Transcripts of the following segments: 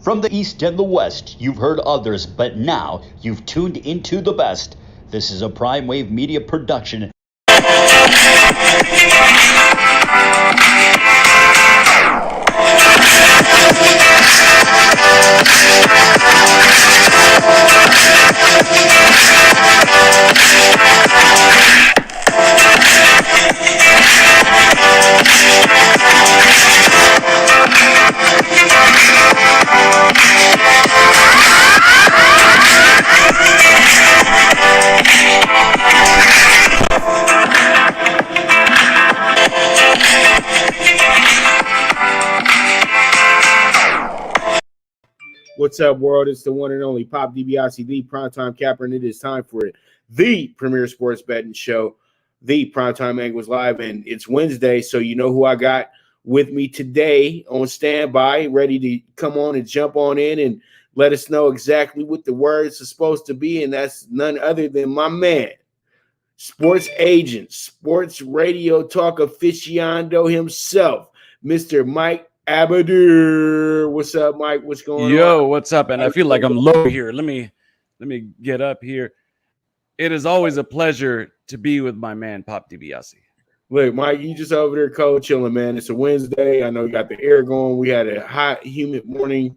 From the East and the West, you've heard others, but now you've tuned into the best. This is a Prime Wave Media production. What's up, world? It's the one and only Pop DiBiase, the primetime capper, and it is time for it, the premier sports betting show, the Primetime Angles Live, and it's Wednesday, so you know who I got with me today on standby, ready to come on and jump on in and let us know exactly what the words are supposed to be, and that's none other than my man, sports agent, sports radio talk aficionado himself, Mr. Mike Abadir. What's up, Mike? What's going on? Yo, what's up? And I feel like I'm low here. Let me get up here. It is always a pleasure to be with my man Pop DiBiase. Look, Mike, you just over there cold chilling, man. It's a Wednesday. I know you got the air going. We had a hot, humid morning.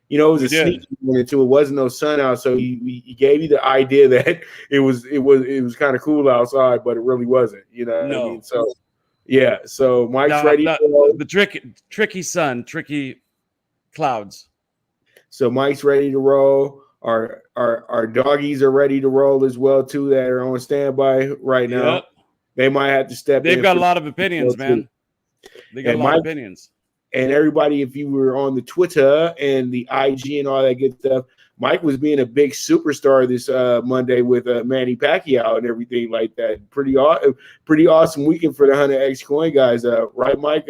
You know, it was a sneaky morning too. It wasn't no sun out, so he gave you the idea that it was kind of cool outside, but it really wasn't. You know what I mean? So. Yeah, so Mike's ready. The tricky sun, tricky clouds. So Mike's ready to roll. Our doggies are ready to roll as well too. That are on standby right now. Yep. They might have to step in. They've got a lot of opinions, man. They got a lot of opinions. And everybody, if you were on the Twitter and the IG and all that good stuff, Mike was being a big superstar this Monday with Manny Pacquiao and everything like that. Pretty awesome weekend for the 100X coin guys. Right, Mike?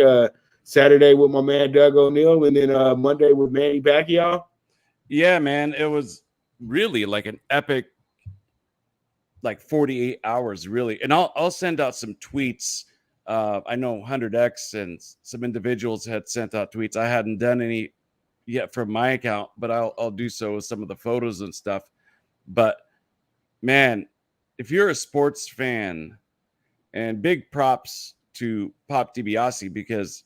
Saturday with my man Doug O'Neill, and then Monday with Manny Pacquiao. Yeah, man. It was really like an epic, like 48 hours, really. And I'll send out some tweets. I know 100X and some individuals had sent out tweets. I hadn't done any yet from my account, but I'll do so with some of the photos and stuff. But man, if you're a sports fan, and big props to Pop DiBiase, because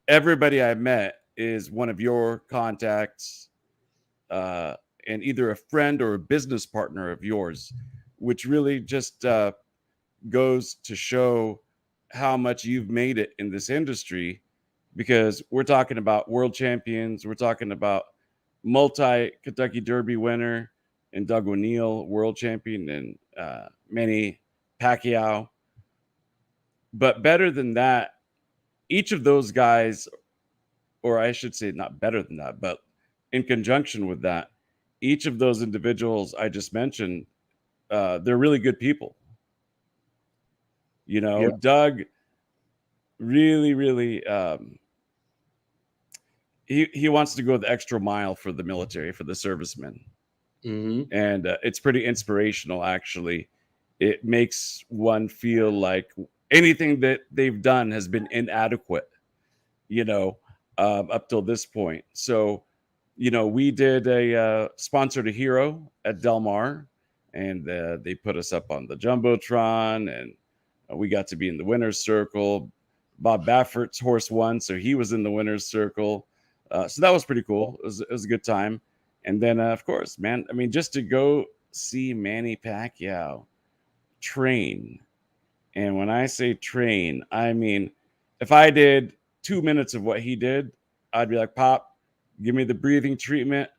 everybody I met is one of your contacts, and either a friend or a business partner of yours, which really just goes to show how much you've made it in this industry. Because we're talking about world champions, we're talking about multi-Kentucky Derby winner and Doug O'Neill, world champion, and Manny Pacquiao. But better than that, each of those guys, or I should say not better than that, but in conjunction with that, each of those individuals I just mentioned, they're really good people. You know, yeah. Doug really he wants to go the extra mile for the military, for the servicemen. Mm-hmm. And it's pretty inspirational, actually. It makes one feel like anything that they've done has been inadequate, you know, up till this point. So, you know, we did a sponsored a hero at Del Mar, and they put us up on the Jumbotron, and we got to be in the winner's circle. Bob Baffert's horse won, so he was in the winner's circle. So that was pretty cool. It was a good time. And then, of course, man, I mean, just to go see Manny Pacquiao train. And when I say train, I mean, if I did 2 minutes of what he did, I'd be like, Pop, give me the breathing treatment.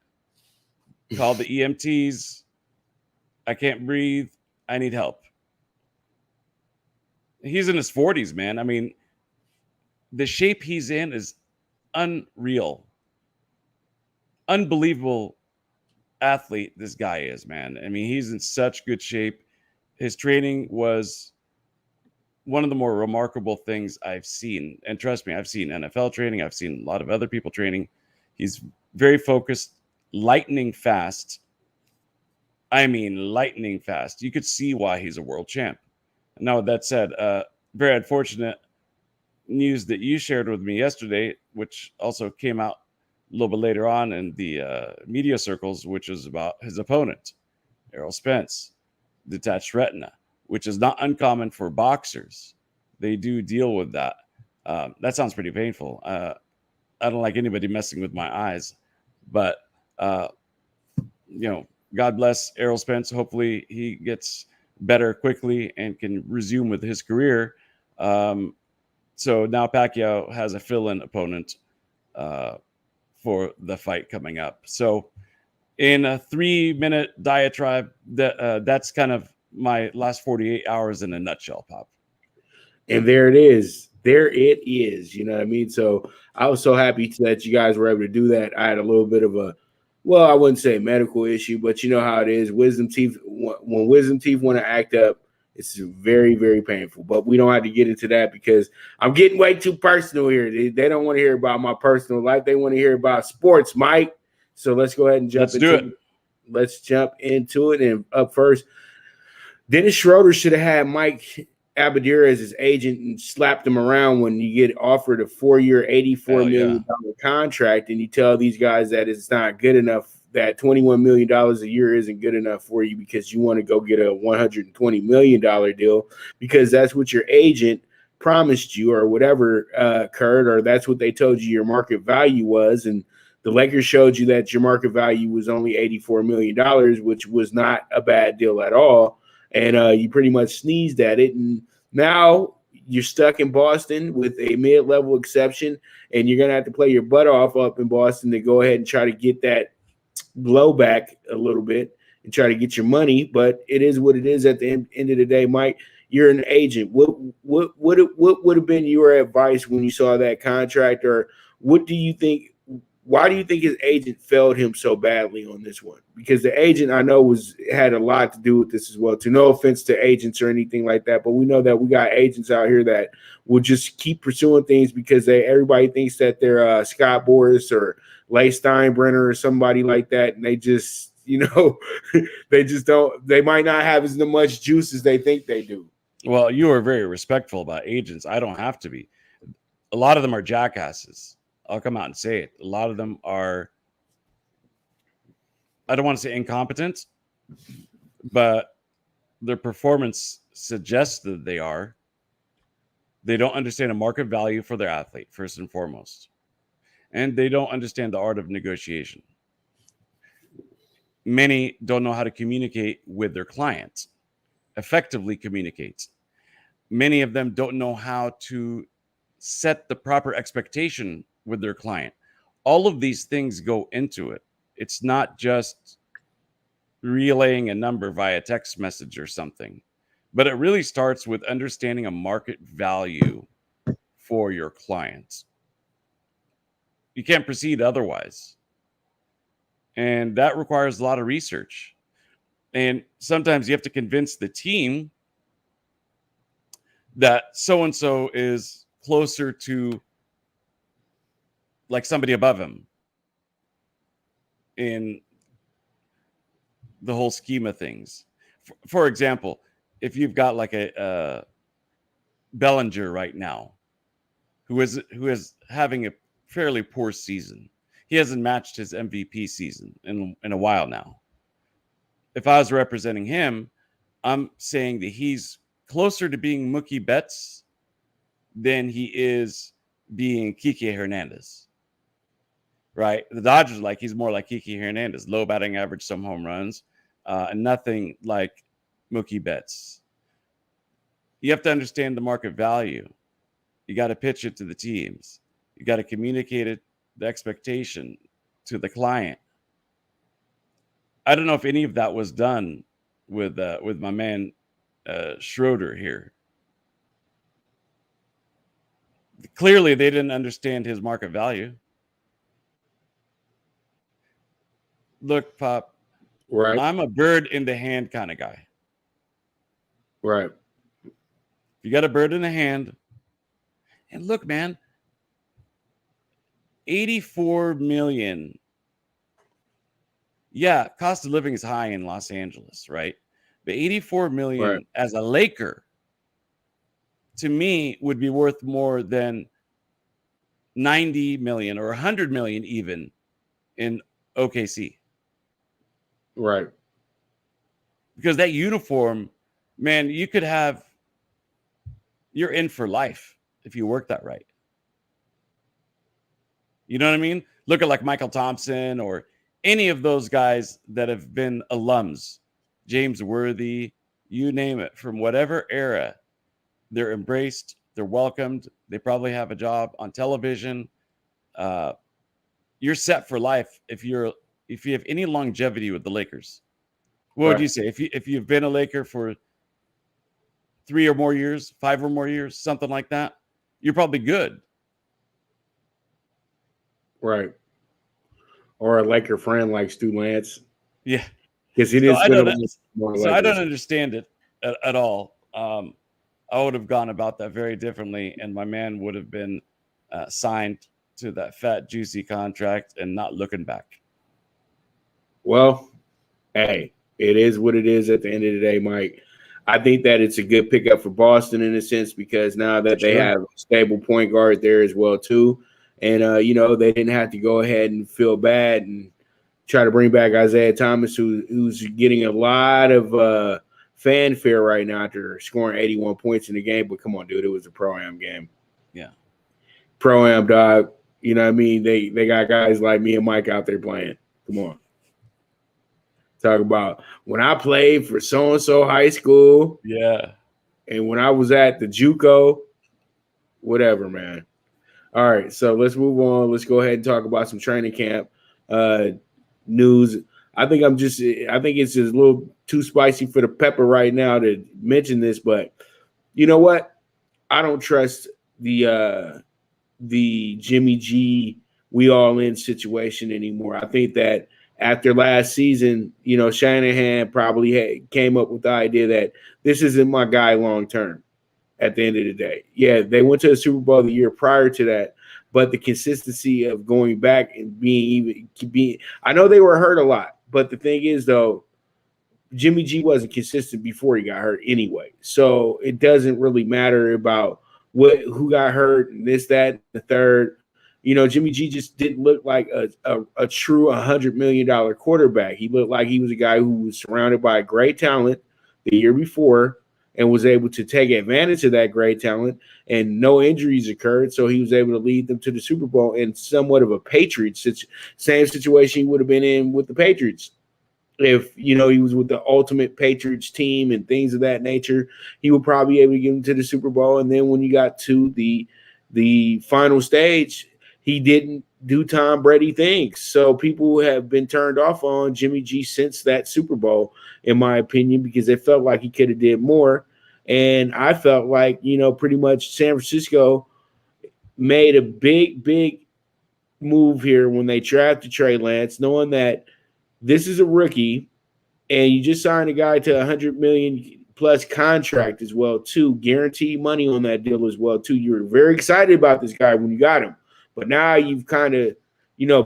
Call the EMTs. I can't breathe. I need help. He's in his 40s, man. I mean, the shape he's in is unreal. Unbelievable athlete this guy is, man. I mean, he's in such good shape. His training was one of the more remarkable things I've seen. And trust me, I've seen NFL training. I've seen a lot of other people training. He's very focused, lightning fast. I mean, lightning fast. You could see why he's a world champ. Now, with that said, very unfortunate news that you shared with me yesterday, which also came out little bit later on in the media circles, which is about his opponent, Errol Spence, detached retina, which is not uncommon for boxers. They do deal with that. That sounds pretty painful. I don't like anybody messing with my eyes, but God bless Errol Spence. Hopefully he gets better quickly and can resume with his career. So now Pacquiao has a fill-in opponent for the fight coming up. So in a 3-minute diatribe, that's kind of my last 48 hours in a nutshell, Pop. And there it is. There it is. You know what I mean? So I was so happy that you guys were able to do that. I had a little bit of a, well, I wouldn't say medical issue, but you know how it is. Wisdom teeth, when wisdom teeth want to act up, it's very, very painful. But we don't have to get into that because I'm getting way too personal here. They don't want to hear about my personal life. They want to hear about sports, Mike. So let's go ahead and jump into it. Let's jump into it. And up first, Dennis Schroeder should have had Mike Abadir as his agent and slapped him around when you get offered a 4-year, $84 million contract, and you tell these guys that it's not good enough, that $21 million a year isn't good enough for you because you want to go get a $120 million deal because that's what your agent promised you or whatever, Kurt, or that's what they told you your market value was. And the Lakers showed you that your market value was only $84 million, which was not a bad deal at all. And you pretty much sneezed at it. And now you're stuck in Boston with a mid-level exception, and you're going to have to play your butt off up in Boston to go ahead and try to get that blowback a little bit and try to get your money. But it is what it is at the end of the day, Mike. You're an agent. What would have been your advice when you saw that contract, or what do you think? Why do you think his agent failed him so badly on this one? Because the agent, I know, had a lot to do with this as well. To no offense to agents or anything like that, but we know that we got agents out here that will just keep pursuing things because everybody thinks that they're Scott Boras or Leigh Steinbrenner or somebody like that, and they just, they just don't. They might not have as much juice as they think they do. Well, you are very respectful about agents. I don't have to be. A lot of them are jackasses. I'll come out and say it. A lot of them are, I don't want to say incompetent, but their performance suggests that they are. They don't understand a market value for their athlete, first and foremost. And they don't understand the art of negotiation. Many don't know how to communicate with their clients, effectively communicate. Many of them don't know how to set the proper expectation with their client. All of these things go into it. It's not just relaying a number via text message or something, but it really starts with understanding a market value for your clients. You can't proceed otherwise. And that requires a lot of research. And sometimes you have to convince the team that so-and-so is closer to like somebody above him in the whole scheme of things. For example, if you've got like a Bellinger right now, who is having a fairly poor season. He hasn't matched his MVP season in a while now. If I was representing him, I'm saying that he's closer to being Mookie Betts than he is being Kike Hernandez. Right? The Dodgers, he's more like Kike Hernandez, low batting average, some home runs, and nothing like Mookie Betts. You have to understand the market value. You got to pitch it to the teams. You got to communicate it, the expectation to the client. I don't know if any of that was done with my man Schroeder here. Clearly, they didn't understand his market value. Look, Pop, right? I'm a bird in the hand kind of guy. Right. If you got a bird in the hand, and look, man, 84 million. Yeah, cost of living is high in Los Angeles, right? But 84 million as a Laker, to me, would be worth more than 90 million or 100 million even in OKC. Right. Because that uniform, man, you're in for life if you work that right. You know what I mean? Look at like Michael Thompson or any of those guys that have been alums, James Worthy, you name it, from whatever era. They're embraced, they're welcomed, they probably have a job on television. You're set for life if you have any longevity with the Lakers. What would you say if you've been a Laker for 3 or more years, 5 or more years, something like that? You're probably good. Right. Or a Laker friend like Stu Lance. Yeah. Because he didn't spend more. So I don't understand it at all. I would have gone about that very differently, and my man would have been signed to that fat, juicy contract and not looking back. Well, hey, it is what it is at the end of the day, Mike. I think that it's a good pickup for Boston in a sense because now that they have a stable point guard there as well, too. And, they didn't have to go ahead and feel bad and try to bring back Isaiah Thomas, who's getting a lot of fanfare right now after scoring 81 points in the game. But come on, dude, it was a Pro-Am game. Yeah. Pro-Am, dog. You know what I mean? They got guys like me and Mike out there playing. Come on. Talk about when I played for so-and-so high school. Yeah. And when I was at the JUCO, whatever, man. All right, so let's move on. Let's go ahead and talk about some training camp news. I think it's just a little too spicy for the pepper right now to mention this, but you know what? I don't trust the Jimmy G we all in situation anymore. I think that after last season, Shanahan probably came up with the idea that this isn't my guy long term. At the end of the day, yeah, they went to the Super Bowl the year prior to that, but the consistency of going back and being I know they were hurt a lot, but the thing is though, Jimmy G wasn't consistent before he got hurt anyway, so it doesn't really matter about who got hurt and this, that, and the third. Jimmy G just didn't look like a true $100 million quarterback. He looked like he was a guy who was surrounded by great talent the year before and was able to take advantage of that great talent, and no injuries occurred, so he was able to lead them to the Super Bowl in somewhat of a Patriots same situation he would have been in with the Patriots. If, he was with the ultimate Patriots team and things of that nature, he would probably be able to get them to the Super Bowl. And then when you got to the final stage, he didn't do Tom Brady things. So people have been turned off on Jimmy G since that Super Bowl, in my opinion, because they felt like he could have did more. And I felt like, pretty much San Francisco made a big, big move here when they drafted Trey Lance, knowing that this is a rookie and you just signed a guy to $100 million plus contract as well, too. Guaranteed money on that deal as well, too. You were very excited about this guy when you got him. But now you've kind of,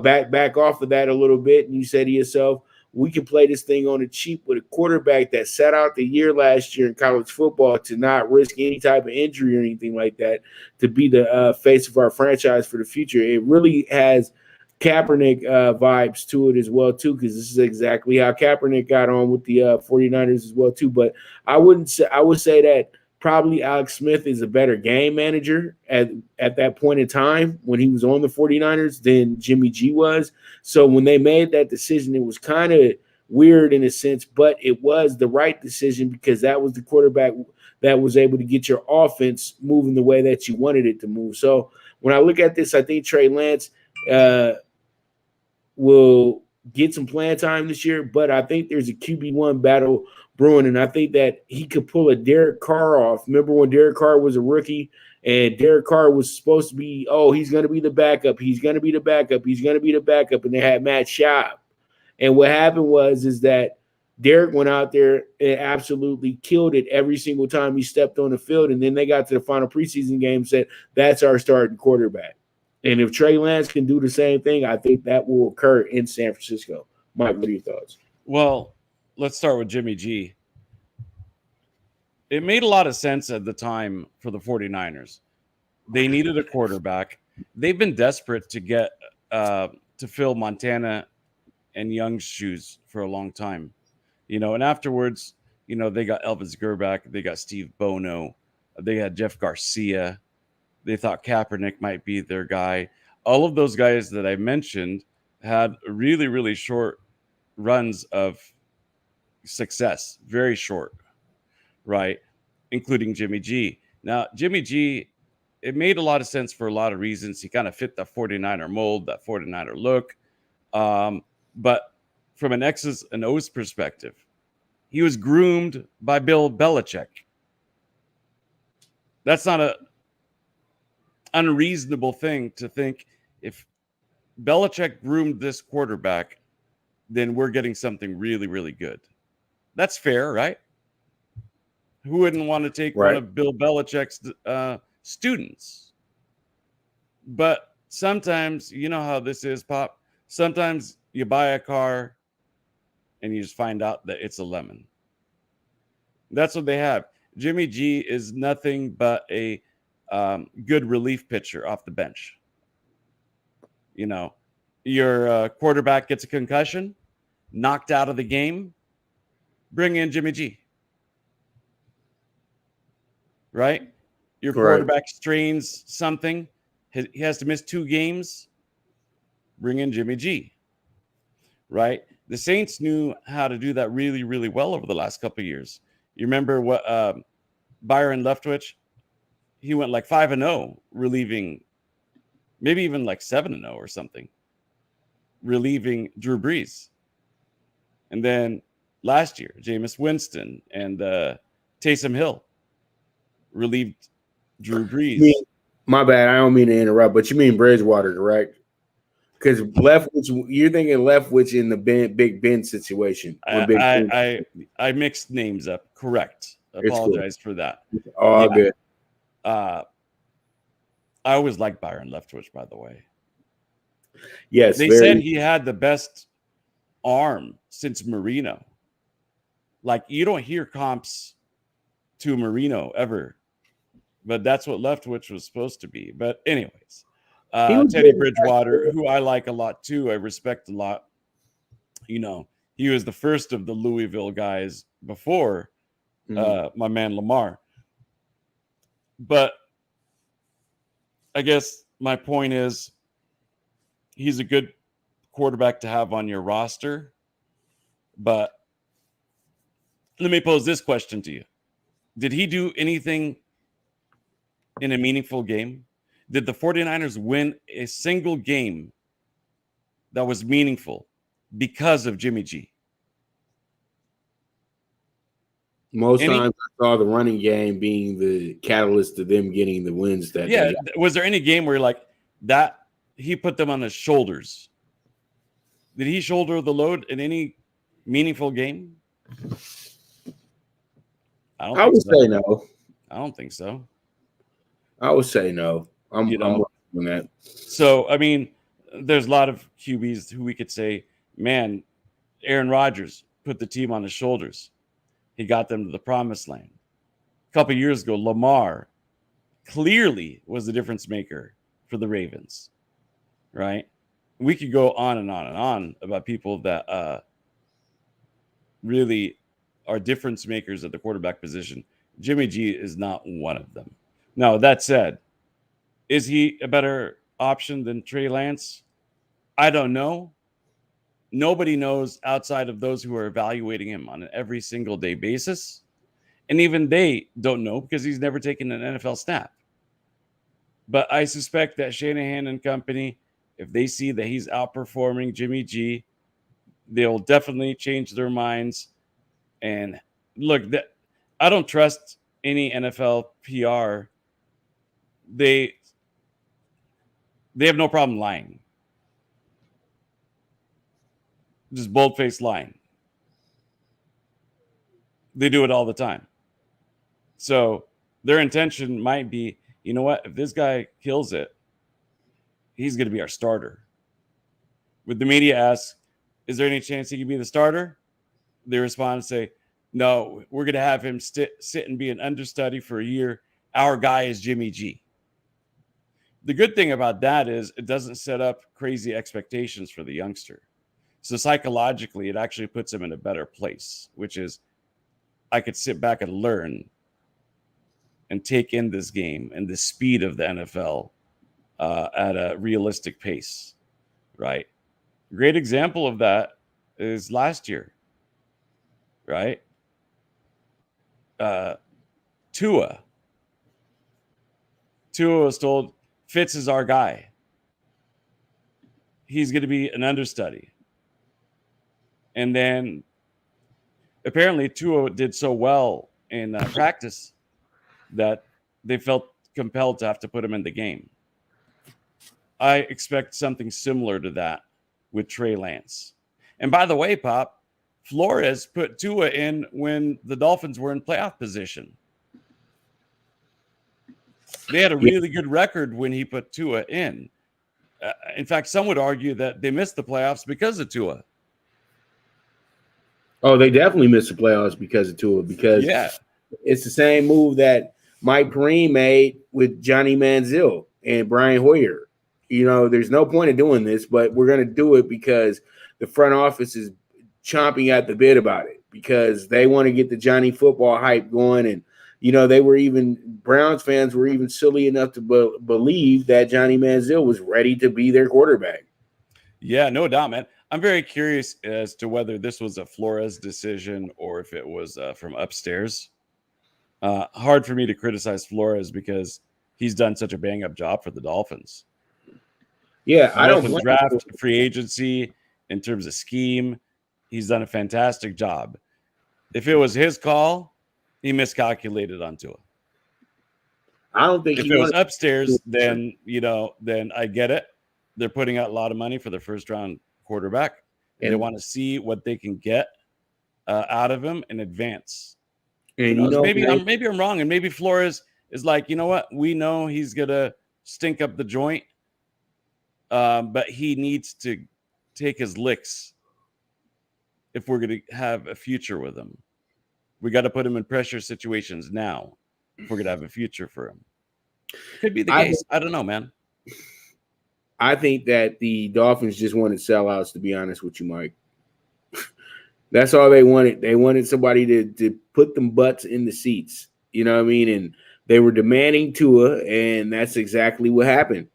back off of that a little bit, and you say to yourself, we can play this thing on the cheap with a quarterback that sat out the year last year in college football to not risk any type of injury or anything like that, to be the face of our franchise for the future. It really has Kaepernick vibes to it as well, too, because this is exactly how Kaepernick got on with the 49ers as well, too. But I would say that probably Alex Smith is a better game manager at that point in time when he was on the 49ers than Jimmy G was. So when they made that decision, it was kind of weird in a sense, but it was the right decision because that was the quarterback that was able to get your offense moving the way that you wanted it to move. So when I look at this, I think Trey Lance will get some playing time this year, but I think there's a QB1 battle brewing, and I think that he could pull a Derek Carr off. Remember when Derek Carr was a rookie and Derek Carr was supposed to be, he's going to be the backup. He's going to be the backup. He's going to be the backup. And they had Matt Schaub. And what happened is that Derek went out there and absolutely killed it every single time he stepped on the field. And then they got to the final preseason game and said, that's our starting quarterback. And if Trey Lance can do the same thing, I think that will occur in San Francisco. Mike, what are your thoughts? Well, let's start with Jimmy G. It made a lot of sense at the time for the 49ers. They needed a quarterback. They've been desperate to get to to fill Montana and Young's shoes for a long time, and afterwards, they got Elvis Gerback, they got Steve Bono, they had Jeff Garcia, they thought Kaepernick might be their guy. All of those guys that I mentioned had really, really short runs of success, very short, right? Including Jimmy G. Now, Jimmy G, it made a lot of sense for a lot of reasons. He kind of fit the 49er mold, that 49er look. But from an X's and O's perspective, he was groomed by Bill Belichick. That's not an unreasonable thing to think. If Belichick groomed this quarterback, then we're getting something really, really good. That's fair, right? Who wouldn't want to take one of Bill Belichick's students? But sometimes, you know how this is, Pop. Sometimes you buy a car and you just find out that it's a lemon. That's what they have. Jimmy G is nothing but a good relief pitcher off the bench. Your quarterback gets a concussion, knocked out of the game, bring in Jimmy G. Right? Your quarterback strains something, he has to miss 2 games, bring in Jimmy G. Right? The Saints knew how to do that really, really well over the last couple of years. You remember what Byron Leftwich? He went like 5-0, relieving, maybe even like 7-0 or something, relieving Drew Brees. And then last year, Jameis Winston and Taysom Hill relieved Drew Brees. My bad, I don't mean to interrupt, but you mean Bridgewater, correct? Because Leftwich, you're thinking Leftwich in the Big Ben situation. I mixed names up. Correct. Apologize for that. Oh, yeah. Good. I always liked Byron Leftwich, by the way. Yes, they said he had the best arm since Marino. Like, you don't hear comps to Marino ever, but that's what Leftwich was supposed to be. But anyways, Teddy Bridgewater, who I like a lot too, I respect a lot. He was the first of the Louisville guys before my man Lamar. But I guess my point is, he's a good quarterback to have on your roster. But let me pose this question to you. Did he do anything in a meaningful game? Did the 49ers win a single game that was meaningful because of Jimmy G? Most times I saw the running game being the catalyst to them getting the wins that day. Was there any game where you're like, that he put them on his shoulders? Did he shoulder the load in any meaningful game? I would say no. I don't think so. I would say no. I'm on that. So, I mean, there's a lot of QBs who we could say, man, Aaron Rodgers put the team on his shoulders. He got them to the promised land. A couple of years ago, Lamar clearly was the difference maker for the Ravens, right? We could go on and on and on about people that really are difference makers at the quarterback position. Jimmy G is not one of them. Now, that said, is he a better option than Trey Lance? I don't know. Nobody knows outside of those who are evaluating him on an every single day basis. And even they don't know because he's never taken an NFL snap. But I suspect that Shanahan and company, if they see that he's outperforming Jimmy G, they'll definitely change their minds. And look, I don't trust any NFL PR. They have no problem lying. Just bold-faced lying. They do it all the time. So their intention might be, you know what? If this guy kills it, he's going to be our starter. When the media asks, is there any chance he can be the starter? They respond and say, no, we're going to have him sit and be an understudy for a year. Our guy is Jimmy G. The good thing about that is it doesn't set up crazy expectations for the youngster. So psychologically, it actually puts him in a better place, which is I could sit back and learn and take in this game and the speed of the NFL at a realistic pace, right? Great example of that is last year, right? Tua was told Fitz is our guy. He's going to be an understudy. And then apparently Tua did so well in practice that they felt compelled to have to put him in the game. I expect something similar to that with Trey Lance. And by the way, Pop, Flores put Tua in when the Dolphins were in playoff position. They had a really good record when he put Tua in. In fact, some would argue that they missed the playoffs because of Tua. Oh, they definitely missed the playoffs because of Tua, because it's the same move that Mike Kareem made with Johnny Manziel and Brian Hoyer. You know, there's no point in doing this, but we're going to do it because the front office is chomping at the bit about it, because they want to get the Johnny football hype going. And, you know, Browns fans were even silly enough to believe that Johnny Manziel was ready to be their quarterback. Yeah, no doubt, man. I'm very curious as to whether this was a Flores decision or if it was from upstairs. Hard for me to criticize Flores because he's done such a bang-up job for the Dolphins. Yeah, I don't blame draft, free agency, in terms of scheme. He's done a fantastic job. If it was his call, he miscalculated on Tua. I don't think if it was upstairs, then I get it. They're putting out a lot of money for their first-round quarterback, and they want to see what they can get out of him in advance. And maybe I'm wrong, and maybe Flores is like, you know what? We know he's gonna stink up the joint, but he needs to take his licks if we're gonna have a future with him. We got to put him in pressure situations now if we're gonna have a future for him. Could be the case. I don't know, man. I think that the Dolphins just wanted sellouts, to be honest with you, Mike. That's all they wanted. They wanted somebody to put them butts in the seats. You know what I mean? And they were demanding Tua, and that's exactly what happened.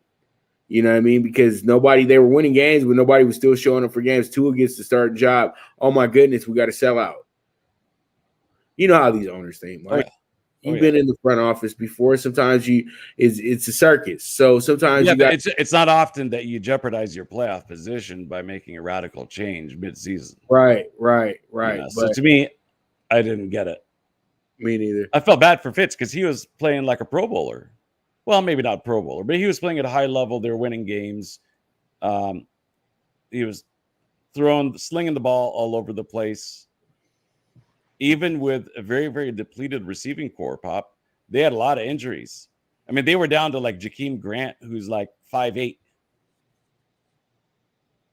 You know what I mean? Because they were winning games, but nobody was still showing up for games. Tua gets the starting job. Oh, my goodness, we got to sell out. You know how these owners think, Mike. Oh, yeah. You've been in the front office before. Sometimes it's a circus. So sometimes it's not often that you jeopardize your playoff position by making a radical change mid-season. Right. So to me, I didn't get it. Me neither. I felt bad for Fitz because he was playing like a Pro Bowler. Well, maybe not Pro Bowler, but he was playing at a high level. They were winning games. He was slinging the ball all over the place. Even with a very, very depleted receiving core, Pop, they had a lot of injuries. I mean, they were down to like Jakeem Grant, who's like 5'8".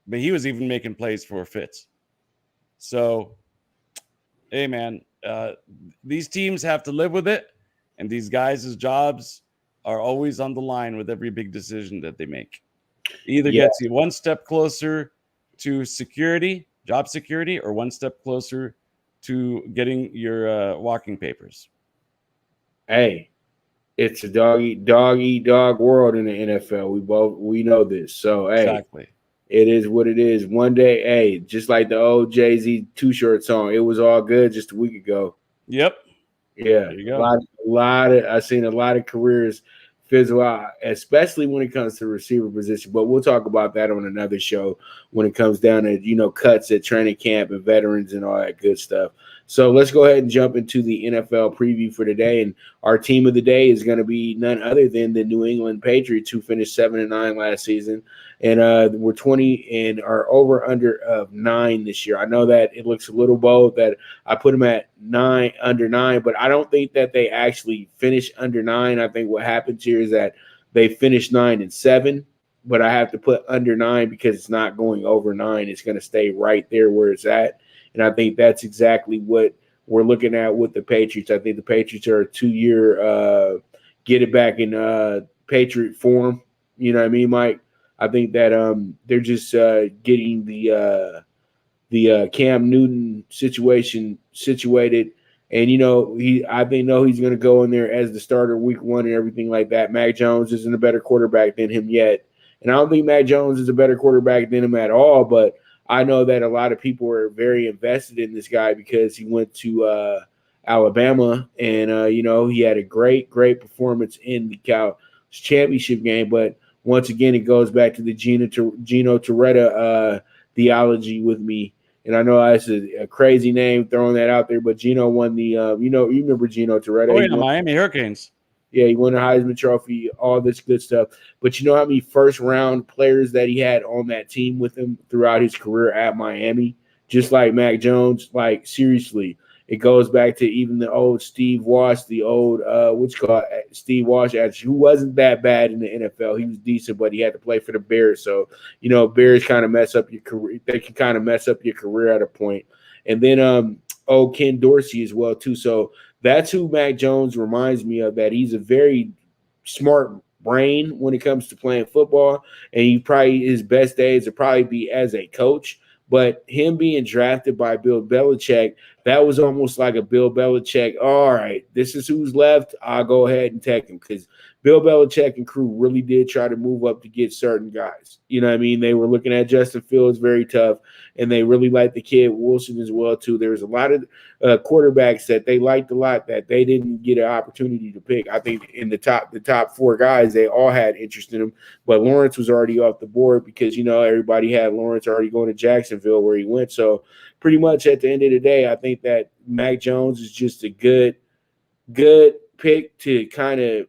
But he was even making plays for Fitz. So, hey, man, these teams have to live with it. And these guys' jobs are always on the line with every big decision that they make. Either gets you one step closer to job security, or one step closer to getting your walking papers. Hey, it's a dog world in the NFL. We know this. So exactly, it is what it is. One day, hey, just like the old Jay-Z Too Short song, it was all good just a week ago. Yep. Yeah. There you go. I've seen a lot of careers fizzle out, especially when it comes to receiver position. But we'll talk about that on another show when it comes down to, cuts at training camp and veterans and all that good stuff. So let's go ahead and jump into the NFL preview for today. And our team of the day is going to be none other than the New England Patriots, who finished 7-9 last season. And we're 20 and are over under of 9 this year. I know that it looks a little bold that I put them at under 9, but I don't think that they actually finish under 9. I think what happens here is that they finish 9-7, but I have to put under 9 because it's not going over 9. It's going to stay right there where it's at. And I think that's exactly what we're looking at with the Patriots. I think the Patriots are a 2-year get it back in Patriot form. You know what I mean, Mike? I think that they're just getting the Cam Newton situation situated. And I think he's going to go in there as the starter week 1 and everything like that. Mac Jones isn't a better quarterback than him yet, and I don't think Mac Jones is a better quarterback than him at all. But I know that a lot of people are very invested in this guy because he went to Alabama, and he had a great performance in the Cal championship game. But once again, it goes back to the Gino Torretta theology with me. And I know that's a crazy name throwing that out there, but Gino won the you remember Gino Torretta? Oh yeah, Miami Hurricanes. Yeah, he won the Heisman Trophy, all this good stuff. But you know how many first round players that he had on that team with him throughout his career at Miami? Just like Mac Jones, like seriously. It goes back to even the old Steve Walsh, the old Steve Walsh, who wasn't that bad in the NFL. He was decent, but he had to play for the Bears. So, Bears kind of mess up your career. They can kind of mess up your career at a point. And then Ken Dorsey as well, too. So that's who Mac Jones reminds me of, that he's a very smart brain when it comes to playing football. And his best days would probably be as a coach. But him being drafted by Bill Belichick, that was almost like a Bill Belichick, all right, this is who's left, I'll go ahead and take him. Because Bill Belichick and crew really did try to move up to get certain guys. You know what I mean? They were looking at Justin Fields very tough, and they really liked the kid Wilson as well, too. There was a lot of quarterbacks that they liked a lot that they didn't get an opportunity to pick. I think in the top 4 guys, they all had interest in him. But Lawrence was already off the board because, everybody had Lawrence already going to Jacksonville where he went. So pretty much at the end of the day, I think that Mac Jones is just a good pick to kind of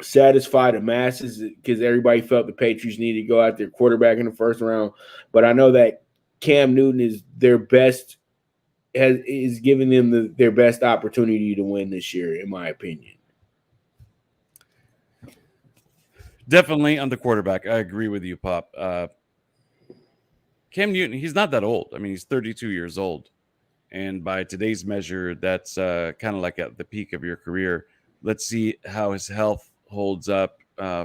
satisfy the masses, because everybody felt the Patriots needed to go out their quarterback in the first round. But I know that Cam Newton is their best, is giving them their best opportunity to win this year, in my opinion. Definitely on the quarterback. I agree with you, Pop. Cam Newton, he's not that old. I mean, he's 32 years old. And by today's measure, that's kind of like at the peak of your career. Let's see how his health holds up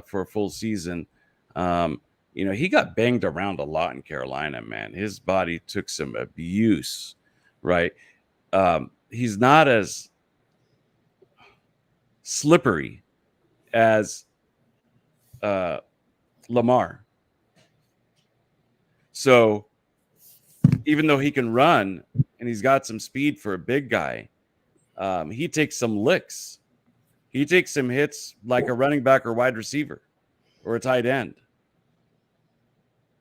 for a full season. He got banged around a lot in Carolina, man. His body took some abuse, right? He's not as slippery as Lamar. So even though he can run and he's got some speed for a big guy, he takes some licks. He takes some hits like a running back or wide receiver or a tight end.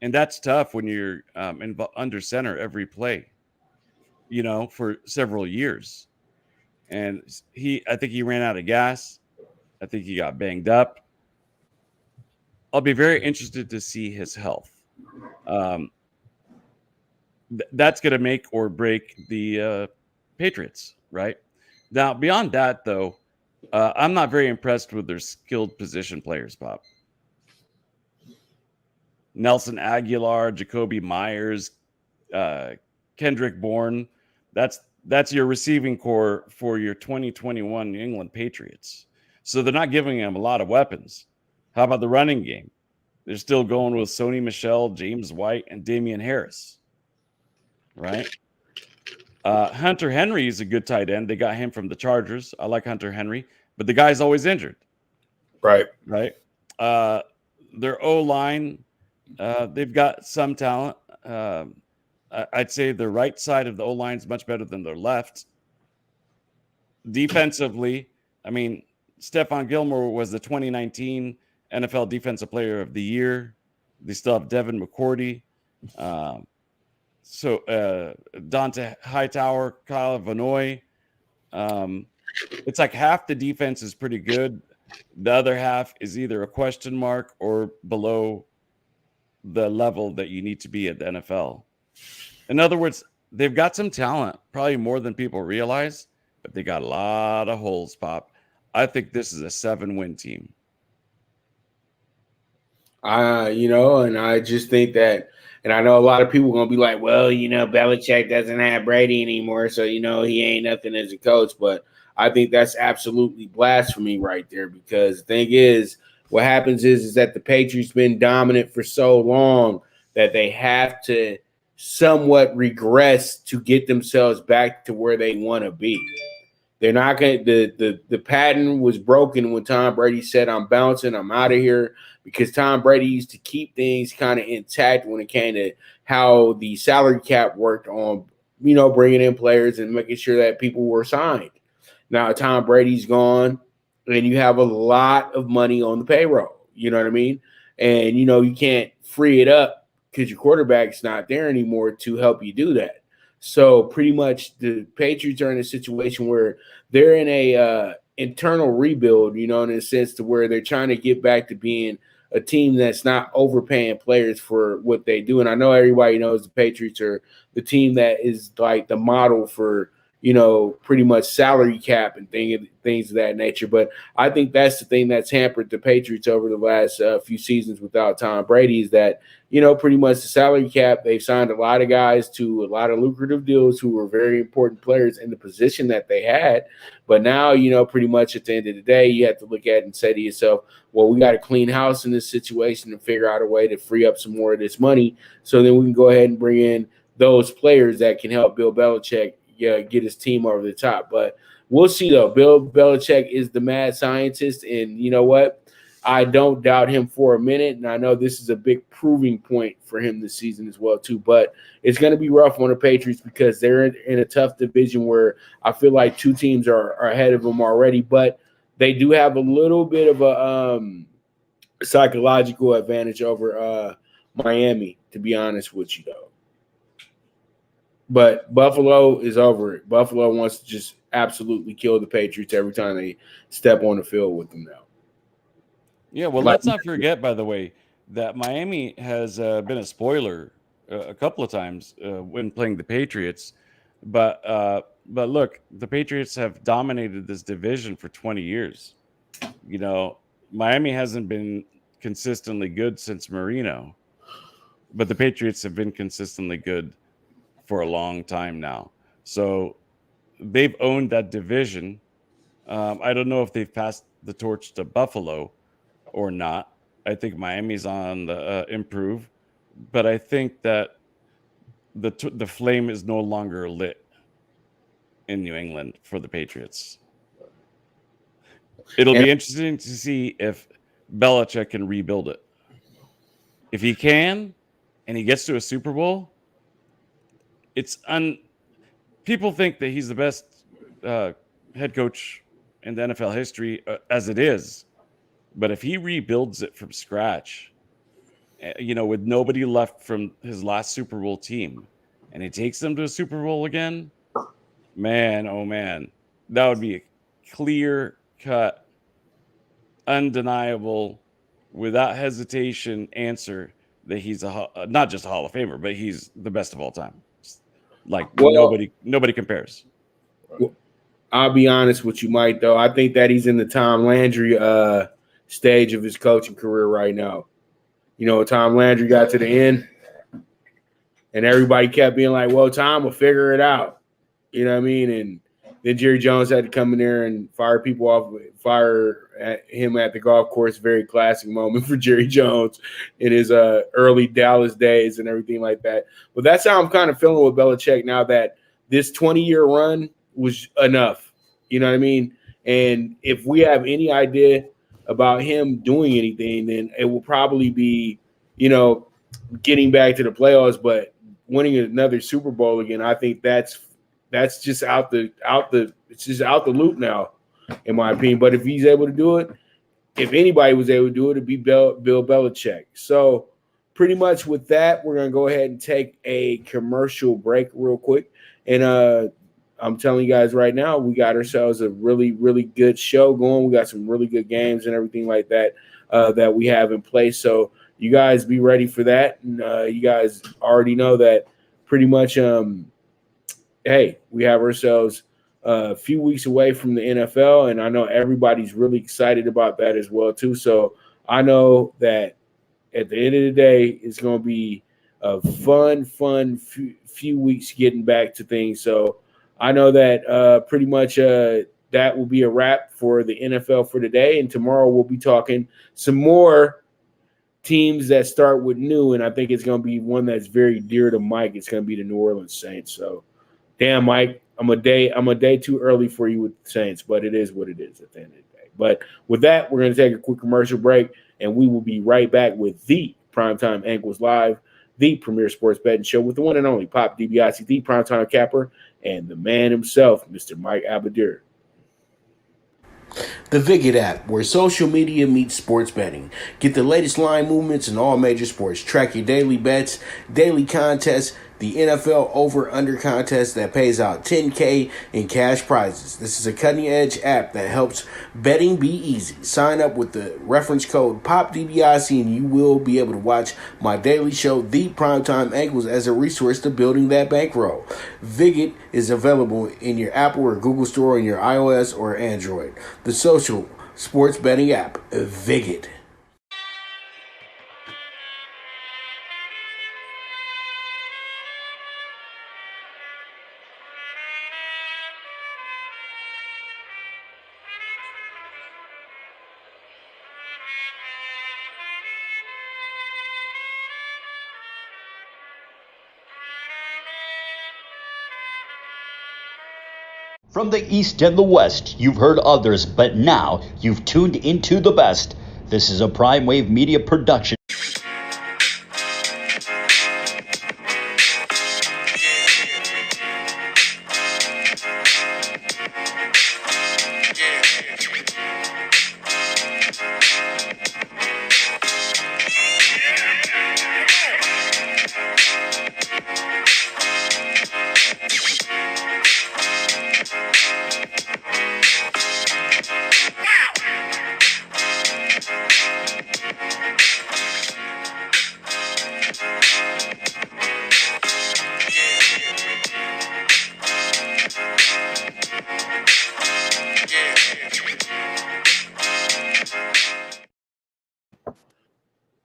And that's tough when you're under center every play, for several years. And I think he ran out of gas. I think he got banged up. I'll be very interested to see his health. That's going to make or break the Patriots, right? Now, beyond that, though, I'm not very impressed with their skilled position players, Pop. Nelson Aguilar, Jacoby Myers, Kendrick Bourne. That's your receiving core for your 2021 New England Patriots. So they're not giving him a lot of weapons. How about the running game? They're still going with Sony Michel, James White, and Damian Harris, right? Hunter Henry is a good tight end. They got him from the Chargers. I like Hunter Henry, but the guy's always injured. Right. Their O-line, they've got some talent. I'd say the right side of the O-line is much better than their left. Defensively, I mean, Stephon Gilmore was the 2019 NFL Defensive Player of the Year. They still have Devin McCourty. Dante Hightower, Kyle Vanoy. It's like half the defense is pretty good. The other half is either a question mark or below the level that you need to be at the NFL. In other words, they've got some talent, probably more than people realize, but they got a lot of holes, Pop. I think this is a 7-win team. And I just think that, and I know a lot of people are going to be like, well, Belichick doesn't have Brady anymore, so, he ain't nothing as a coach. But I think that's absolutely blasphemy right there, because the thing is, What happens is that the Patriots been dominant for so long that they have to somewhat regress to get themselves back to where they want to be. They're not going to the pattern was broken when Tom Brady said, I'm bouncing, I'm out of here, because Tom Brady used to keep things kind of intact when it came to how the salary cap worked on, bringing in players and making sure that people were signed. Now Tom Brady's gone and you have a lot of money on the payroll. You know what I mean? And, you can't free it up because your quarterback's not there anymore to help you do that. So pretty much the Patriots are in a situation where they're in a internal rebuild, in a sense to where they're trying to get back to being a team that's not overpaying players for what they do. And I know everybody knows the Patriots are the team that is like the model for, pretty much salary cap and things of that nature. But I think that's the thing that's hampered the Patriots over the last few seasons without Tom Brady is that, pretty much the salary cap, they've signed a lot of guys to a lot of lucrative deals who were very important players in the position that they had. But now, pretty much at the end of the day, you have to look at it and say to yourself, well, we got to clean house in this situation and figure out a way to free up some more of this money so then we can go ahead and bring in those players that can help Bill Belichick get his team over the top. But we'll see, though. Bill Belichick is the mad scientist, and you know what? I don't doubt him for a minute, and I know this is a big proving point for him this season as well, too. But it's going to be rough on the Patriots because they're in a tough division where I feel like two teams are ahead of them already, but they do have a little bit of a psychological advantage over Miami, to be honest with you, though. But Buffalo is over it. Buffalo wants to just absolutely kill the Patriots every time they step on the field with them now. Yeah, well, let's not forget, by the way, that Miami has been a spoiler a couple of times when playing the Patriots. But look, the Patriots have dominated this division for 20 years. Miami hasn't been consistently good since Marino, but the Patriots have been consistently good for a long time now. So they've owned that division. I don't know if they've passed the torch to Buffalo or not. I think Miami's on the improve, but I think that the flame is no longer lit in New England for the Patriots. It'll be interesting to see if Belichick can rebuild it. If he can, and he gets to a Super Bowl, people think that he's the best head coach in the NFL history as it is. But if he rebuilds it from scratch, with nobody left from his last Super Bowl team, and he takes them to a Super Bowl again, man, oh man, that would be a clear-cut, undeniable, without hesitation answer that he's not just a Hall of Famer, but he's the best of all time. Nobody compares. I'll be honest with you, Mike, though. I think that he's in the Tom Landry stage of his coaching career right now. Tom Landry got to the end, and everybody kept being like, well, Tom will figure it out. You know what I mean? And then Jerry Jones had to come in there and fire him at the golf course. Very classic moment for Jerry Jones in his early Dallas days and everything like that. But that's how I'm kind of feeling with Belichick now that this 20-year run was enough. You know what I mean? And if we have any idea about him doing anything, then it will probably be, getting back to the playoffs, but winning another Super Bowl again. I think that's just out the loop now, in my opinion. But if he's able to do it, if anybody was able to do it, it'd be Bill Belichick. So pretty much with that, we're gonna go ahead and take a commercial break real quick. And I'm telling you guys right now, we got ourselves a really, really good show going. We got some really good games and everything like that that we have in place. So you guys be ready for that. And you guys already know that pretty much, hey, we have ourselves a few weeks away from the NFL, and I know everybody's really excited about that as well, too. So I know that at the end of the day, it's going to be a fun few weeks getting back to things. So I know that pretty much that will be a wrap for the NFL for today. And tomorrow we'll be talking some more teams that start with new, and I think it's going to be one that's very dear to Mike. It's going to be the New Orleans Saints. So, damn, Mike, I'm a day too early for you with the Saints, but it is what it is at the end of the day. But with that, we're going to take a quick commercial break, and we will be right back with the Primetime Angles Live, the premier sports betting show with the one and only Pop DBacks, the Primetime Capper, and the man himself, Mr. Mike Abadir. The Viget app, where social media meets sports betting. Get the latest line movements in all major sports. Track your daily bets, daily contests, the NFL over-under contest that pays out $10K in cash prizes. This is a cutting-edge app that helps betting be easy. Sign up with the reference code POPDBIC and you will be able to watch my daily show, The Primetime Angles, as a resource to building that bankroll. Viget is available in your Apple or Google Store on your iOS or Android. The social sports betting app, Viget. From the East and the West, you've heard others, but now you've tuned into the best. This is a Prime Wave Media production.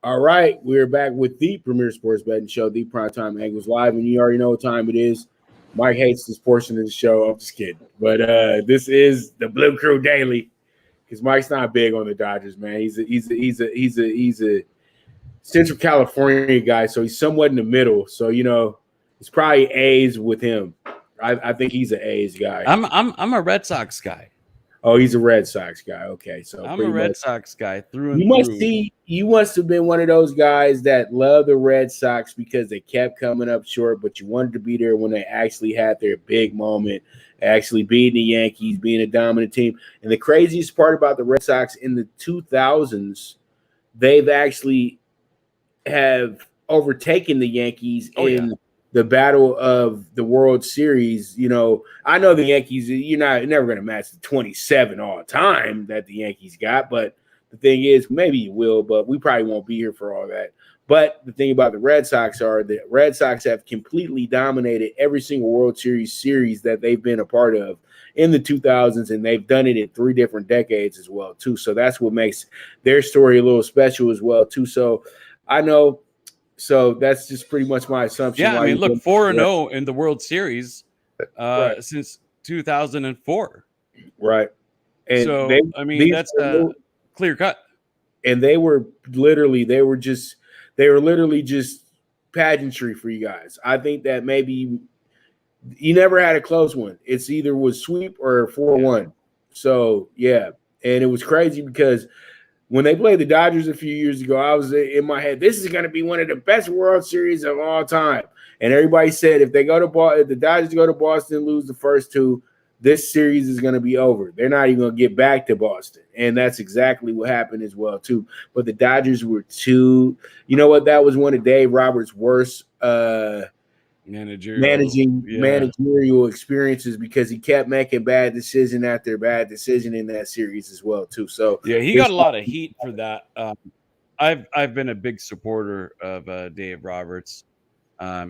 All right, we're back with the premier sports betting show, the Primetime Angles Live, and you already know what time it is. Mike hates this portion of the show. I'm just kidding, but this is the Blue Crew Daily because Mike's not big on the Dodgers, man. He's a Central California guy, so he's somewhat in the middle. So it's probably A's with him. I think he's an A's guy. I'm a Red Sox guy. Oh, he's a Red Sox guy. Okay, so I'm a Red Sox guy through and through. You must have been one of those guys that love the Red Sox because they kept coming up short, but you wanted to be there when they actually had their big moment, actually beating the Yankees, being a dominant team. And the craziest part about the Red Sox in the 2000s, they've actually have overtaken the Yankees in the battle of the World Series. I know the Yankees, you're never going to match the 27 all time that the Yankees got, but the thing is, maybe you will, but we probably won't be here for all that. But the thing about the Red Sox are the Red Sox have completely dominated every single World Series that they've been a part of in the 2000s, and they've done it in 3 different decades as well, too. So that's what makes their story a little special as well, too. So I know. So that's just pretty much my assumption. Yeah, I mean, look, 4-0 in the World Series right. since 2004. Right. And so, that's clear cut. And they were literally just pageantry for you guys. I think that maybe you never had a close one. It's either was sweep or 4-1. Yeah. So, yeah. And it was crazy because when they played the Dodgers a few years ago, I was in my head, this is going to be one of the best World Series of all time. And everybody said if the Dodgers go to Boston and lose the first 2, this series is going to be over. They're not even going to get back to Boston. And that's exactly what happened as well, too. But the Dodgers were too – you know what? That was one of Dave Roberts' worst managerial experiences because he kept making bad decision after bad decision in that series as well, too. So yeah, he got a lot of heat for that. I've been a big supporter of Dave Roberts.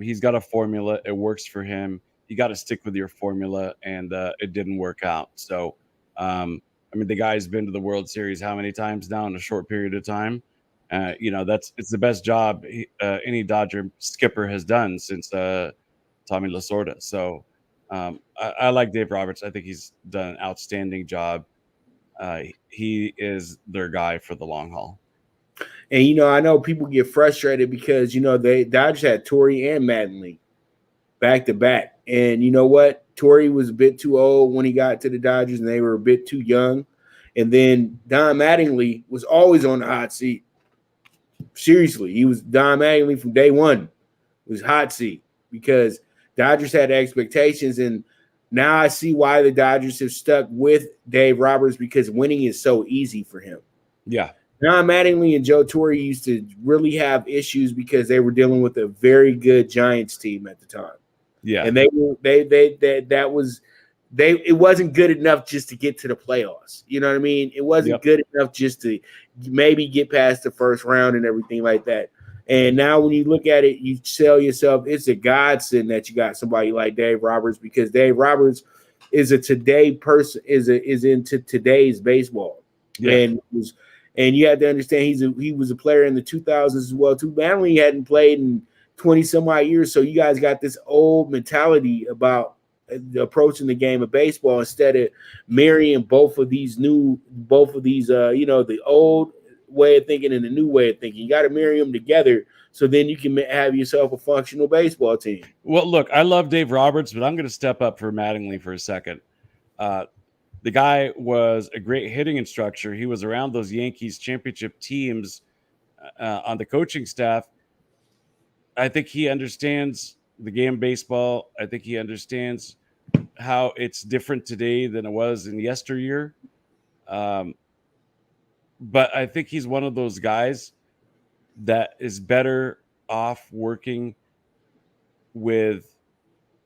He's got a formula. It works for him. You got to stick with your formula, and it didn't work out. So, the guy's been to the World Series how many times now in a short period of time? It's the best job any Dodger skipper has done since Tommy Lasorda. So, I like Dave Roberts. I think he's done an outstanding job. He is their guy for the long haul. And I know people get frustrated because they Dodgers had Torrey and Mattingly back to back, and you know what? Torrey was a bit too old when he got to the Dodgers, and they were a bit too young. And then Don Mattingly was always on the hot seat. Seriously, he was Don Mattingly from day one. It was hot seat because Dodgers had expectations, and now I see why the Dodgers have stuck with Dave Roberts because winning is so easy for him. Yeah. Don Mattingly and Joe Torre used to really have issues because they were dealing with a very good Giants team at the time. Yeah. And it wasn't good enough just to get to the playoffs. You know what I mean? It wasn't good enough just to maybe get past the first round and everything like that. And now when you look at it, you tell yourself it's a godsend that you got somebody like Dave Roberts because Dave Roberts is into today's baseball. Yeah. And you have to understand he was a player in the 2000s as well too. Mattingly hadn't played in 20 some odd years, so you guys got this old mentality about approaching the game of baseball instead of marrying both of these the old way of thinking and the new way of thinking. You got to marry them together so then you can have yourself a functional baseball team. Well, look, I love Dave Roberts, but I'm going to step up for Mattingly for a second. The guy was a great hitting instructor. He was around those Yankees championship teams on the coaching staff. I think he understands the game of baseball. I think he understands how it's different today than it was in yesteryear. But I think he's one of those guys that is better off working with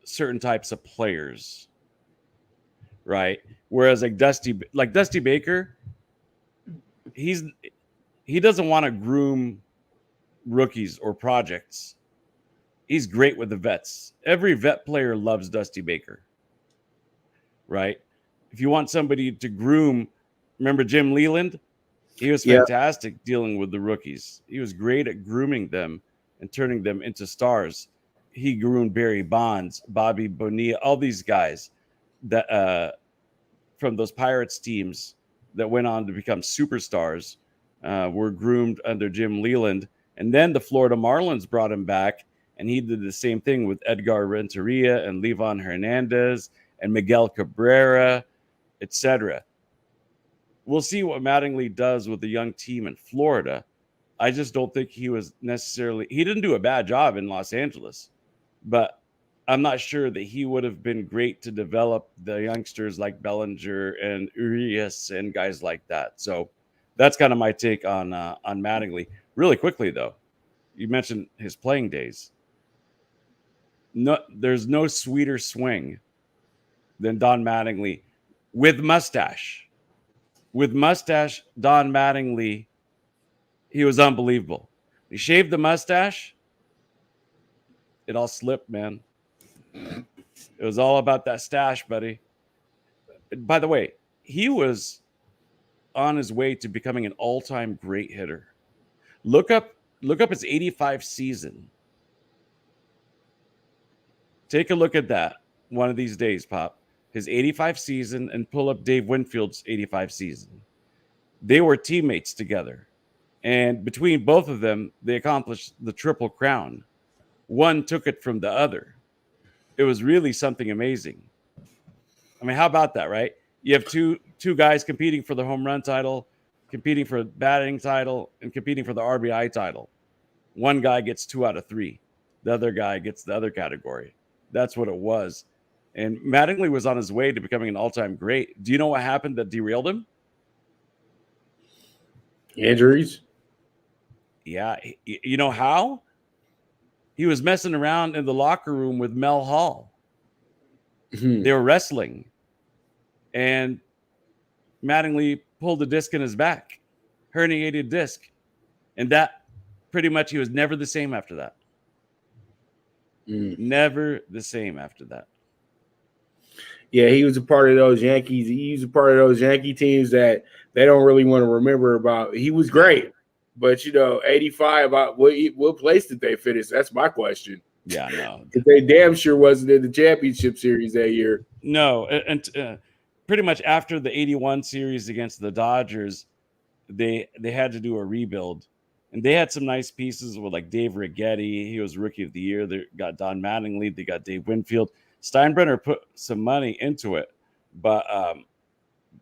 certain types of players, right? Whereas like Dusty Baker, he doesn't want to groom rookies or projects. He's great with the vets. Every vet player loves Dusty Baker, right? If you want somebody to groom, remember Jim Leland? He was fantastic dealing with the rookies. He was great at grooming them and turning them into stars. He groomed Barry Bonds, Bobby Bonilla, all these guys that from those Pirates teams that went on to become superstars were groomed under Jim Leland. And then the Florida Marlins brought him back, and he did the same thing with Edgar Renteria and Levon Hernandez and Miguel Cabrera, etc. We'll see what Mattingly does with the young team in Florida. I just don't think he didn't do a bad job in Los Angeles, but I'm not sure that he would have been great to develop the youngsters like Bellinger and Urias and guys like that. So that's kind of my take on Mattingly. Really quickly, though, you mentioned his playing days. No, there's no sweeter swing than Don Mattingly with mustache. With mustache, Don Mattingly, he was unbelievable. He shaved the mustache, it all slipped, man. It was all about that stash, buddy. By the way, he was on his way to becoming an all-time great hitter. Look up his 85 season. Take a look at that one of these days, Pop. His 85 season, and pull up Dave Winfield's 85 season. They were teammates together. And between both of them, they accomplished the Triple Crown. One took it from the other. It was really something amazing. I mean, how about that, right? You have two guys competing for the home run title, competing for the batting title, and competing for the RBI title. One guy gets 2 out of 3. The other guy gets the other category. That's what it was. And Mattingly was on his way to becoming an all-time great. Do you know what happened that derailed him? Injuries? Yeah. You know how? He was messing around in the locker room with Mel Hall. Mm-hmm. They were wrestling. And Mattingly pulled a disc in his back. Herniated disc. And that pretty much, he was never the same after that. Never the same after that. Yeah, he was a part of those Yankees. He was a part of those Yankee teams that they don't really want to remember about. He was great, but 85. About what place did they finish? That's my question. Yeah, no. They damn sure wasn't in the championship series that year. No, and pretty much after the 81 series against the Dodgers, they had to do a rebuild. And they had some nice pieces with like Dave Righetti. He was Rookie of the Year. They got Don Mattingly. They got Dave Winfield. Steinbrenner put some money into it. But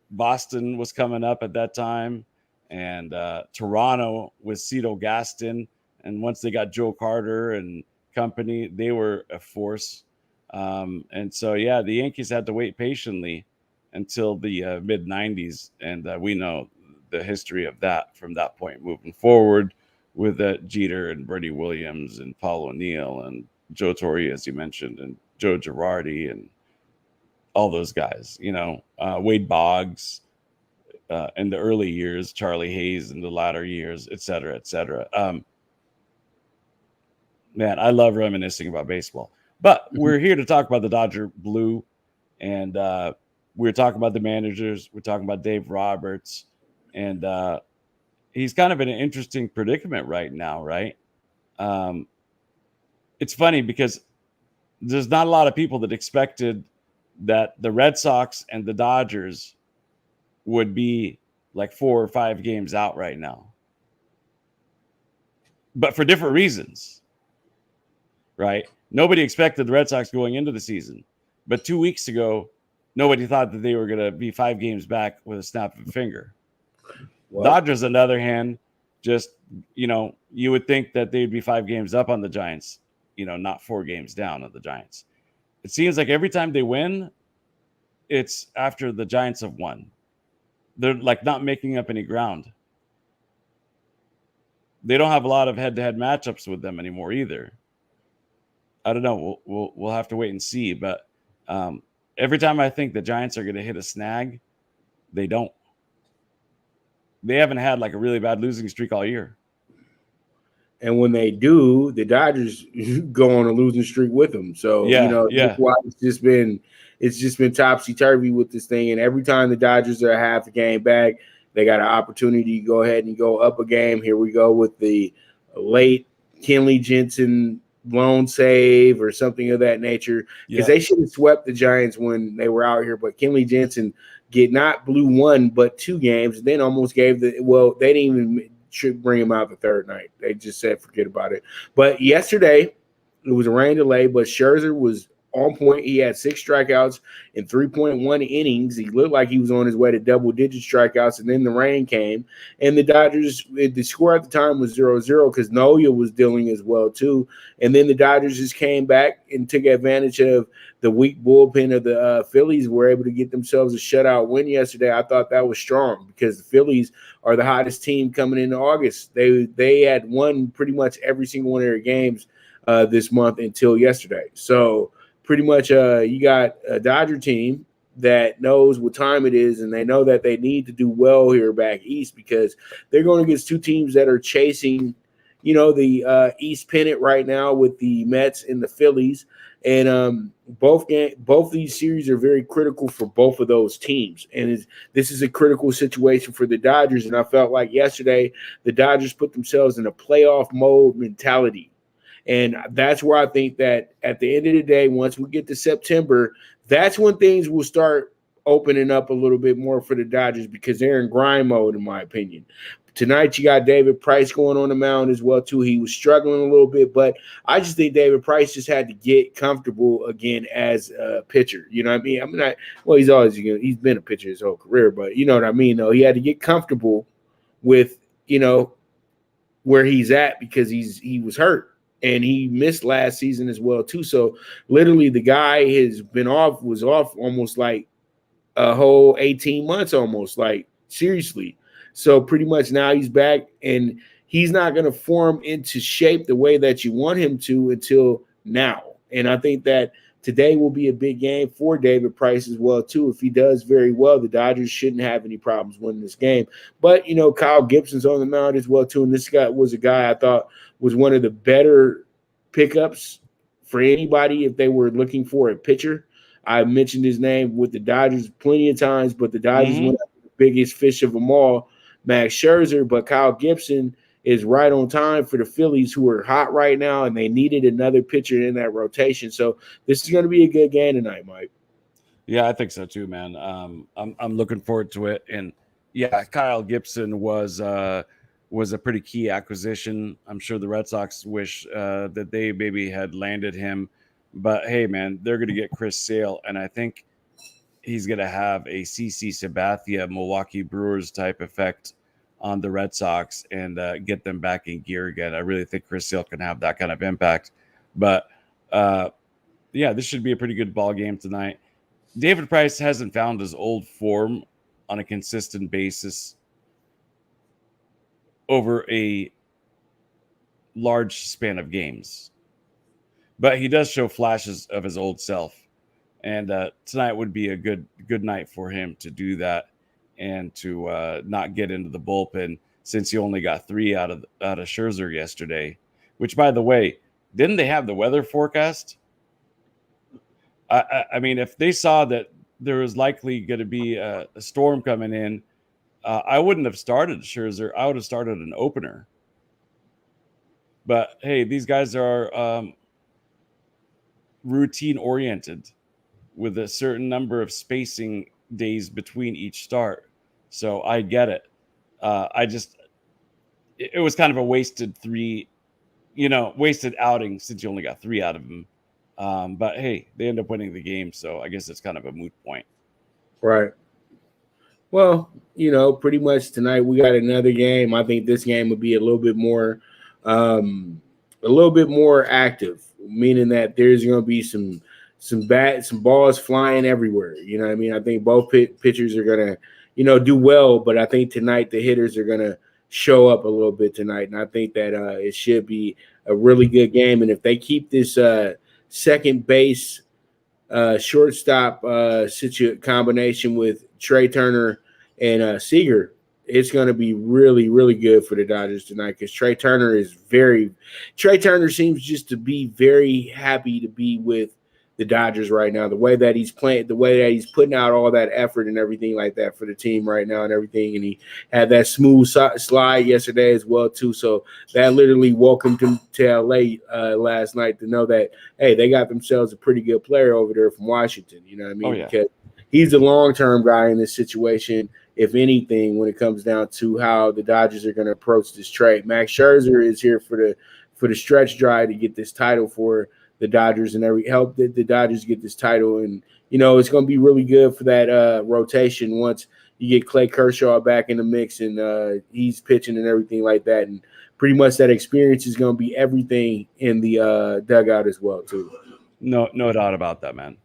Boston was coming up at that time. And Toronto with Cito Gaston. And once they got Joe Carter and company, they were a force. And so, yeah, the Yankees had to wait patiently until the mid 90s. And we know the history of that from that point moving forward with Jeter and Bernie Williams and Paul O'Neill and Joe Torre, as you mentioned, and Joe Girardi and all those guys, Wade Boggs in the early years, Charlie Hayes in the latter years, et cetera, et cetera. Man, I love reminiscing about baseball. But we're here to talk about the Dodger Blue, and we're talking about the managers. We're talking about Dave Roberts, and he's kind of in an interesting predicament right now, right? It's funny because there's not a lot of people that expected that the Red Sox and the Dodgers would be like 4 or 5 games out right now, but for different reasons, right? Nobody expected the Red Sox going into the season, but 2 weeks ago, nobody thought that they were going to be 5 games back with a snap of a finger. Well, Dodgers, on the other hand, just, you would think that they'd be 5 games up on the Giants, not 4 games down on the Giants. It seems like every time they win, it's after the Giants have won. They're like not making up any ground. They don't have a lot of head-to-head matchups with them anymore either. I don't know. We'll have to wait and see. But every time I think the Giants are going to hit a snag, they don't. They haven't had like a really bad losing streak all year. And when they do, the Dodgers go on a losing streak with them. So, that's why it's just been topsy-turvy with this thing. And every time the Dodgers are half a game back, they got an opportunity to go ahead and go up a game. Here we go with the late Kenley Jensen lone save or something of that nature. Because they should have swept the Giants when they were out here. But Kenley Jensen blew 1 but 2 games, and then almost gave they didn't even bring him out the third night. They just said forget about it. But yesterday it was a rain delay, but Scherzer was on point. He had 6 strikeouts in 3.1 innings. He looked like he was on his way to double-digit strikeouts, and then the rain came. And the Dodgers, the score at the time was 0-0 because Noya was dealing as well too. And then the Dodgers just came back and took advantage of the weak bullpen of the Phillies, were able to get themselves a shutout win yesterday. I thought that was strong because the Phillies are the hottest team coming into August. They had won pretty much every single one of their games this month until yesterday. So pretty much you got a Dodger team that knows what time it is, and they know that they need to do well here back east because they're going against 2 teams that are chasing, the East pennant right now with the Mets and the Phillies. And both these series are very critical for both of those teams. And this is a critical situation for the Dodgers. And I felt like yesterday the Dodgers put themselves in a playoff mode mentality. And that's where I think that at the end of the day, once we get to September, that's when things will start opening up a little bit more for the Dodgers because they're in grind mode, in my opinion. Tonight, you got David Price going on the mound as well, too. He was struggling a little bit, but I just think David Price just had to get comfortable again as a pitcher. You know what I mean? He's been a pitcher his whole career, but you know what I mean, though. He had to get comfortable with, where he's at because he was hurt. And he missed last season as well, too. So, literally, the guy was off almost like a whole 18 months almost, like, seriously. So, pretty much now he's back, and he's not going to form into shape the way that you want him to until now. And I think that today will be a big game for David Price as well, too. If he does very well, the Dodgers shouldn't have any problems winning this game. But, Kyle Gibson's on the mound as well, too. And this guy was a guy I thought was one of the better pickups for anybody if they were looking for a pitcher. I mentioned his name with the Dodgers plenty of times, but the Dodgers went after the biggest fish of them all, Max Scherzer. But Kyle Gibson is right on time for the Phillies, who are hot right now, and they needed another pitcher in that rotation. So this is going to be a good game tonight, Mike. Yeah, I think so too, man. I'm looking forward to it, and yeah, Kyle Gibson was a pretty key acquisition. I'm sure the Red Sox wish that they maybe had landed him, but hey, man, they're going to get Chris Sale, and I think he's going to have a CC Sabathia Milwaukee Brewers type effect on the Red Sox and get them back in gear again. I really think Chris Sale can have that kind of impact, but yeah, this should be a pretty good ball game tonight. David Price hasn't found his old form on a consistent basis over a large span of games, but he does show flashes of his old self. And tonight would be a good night for him to do that and to not get into the bullpen, since he only got 3 out of Scherzer yesterday. Which, by the way, didn't they have the weather forecast? I mean, if they saw that there was likely going to be a storm coming in, I wouldn't have started Scherzer. I would have started an opener. But hey, these guys are routine oriented, with a certain number of spacing days between each start. So I get it. It was kind of a wasted wasted outing, since you only got 3 out of them. But hey, they end up winning the game, so I guess it's kind of a moot point. Right. Well, pretty much tonight we got another game. I think this game would be a little bit more active, meaning that there's going to be some balls flying everywhere. You know what I mean? I think both pitchers are going to, do well, but I think tonight the hitters are going to show up a little bit tonight. And I think that it should be a really good game. And if they keep this second base shortstop combination with Trey Turner and Seager, it's going to be really, really good for the Dodgers tonight, because Trey Turner seems just to be very happy to be with the Dodgers right now. The way that he's playing, the way that he's putting out all that effort and everything like that for the team right now and everything. And he had that smooth slide yesterday as well too. So that literally welcomed him to LA last night, to know that, hey, they got themselves a pretty good player over there from Washington. You know what I mean? Oh, yeah. Because he's a long-term guy in this situation, if anything, when it comes down to how the Dodgers are going to approach this trade. Max Scherzer is here for the stretch drive to get this title for the Dodgers and help the Dodgers get this title. And, it's going to be really good for that rotation once you get Clay Kershaw back in the mix and he's pitching and everything like that. And pretty much that experience is going to be everything in the dugout as well, too. No doubt about that, man.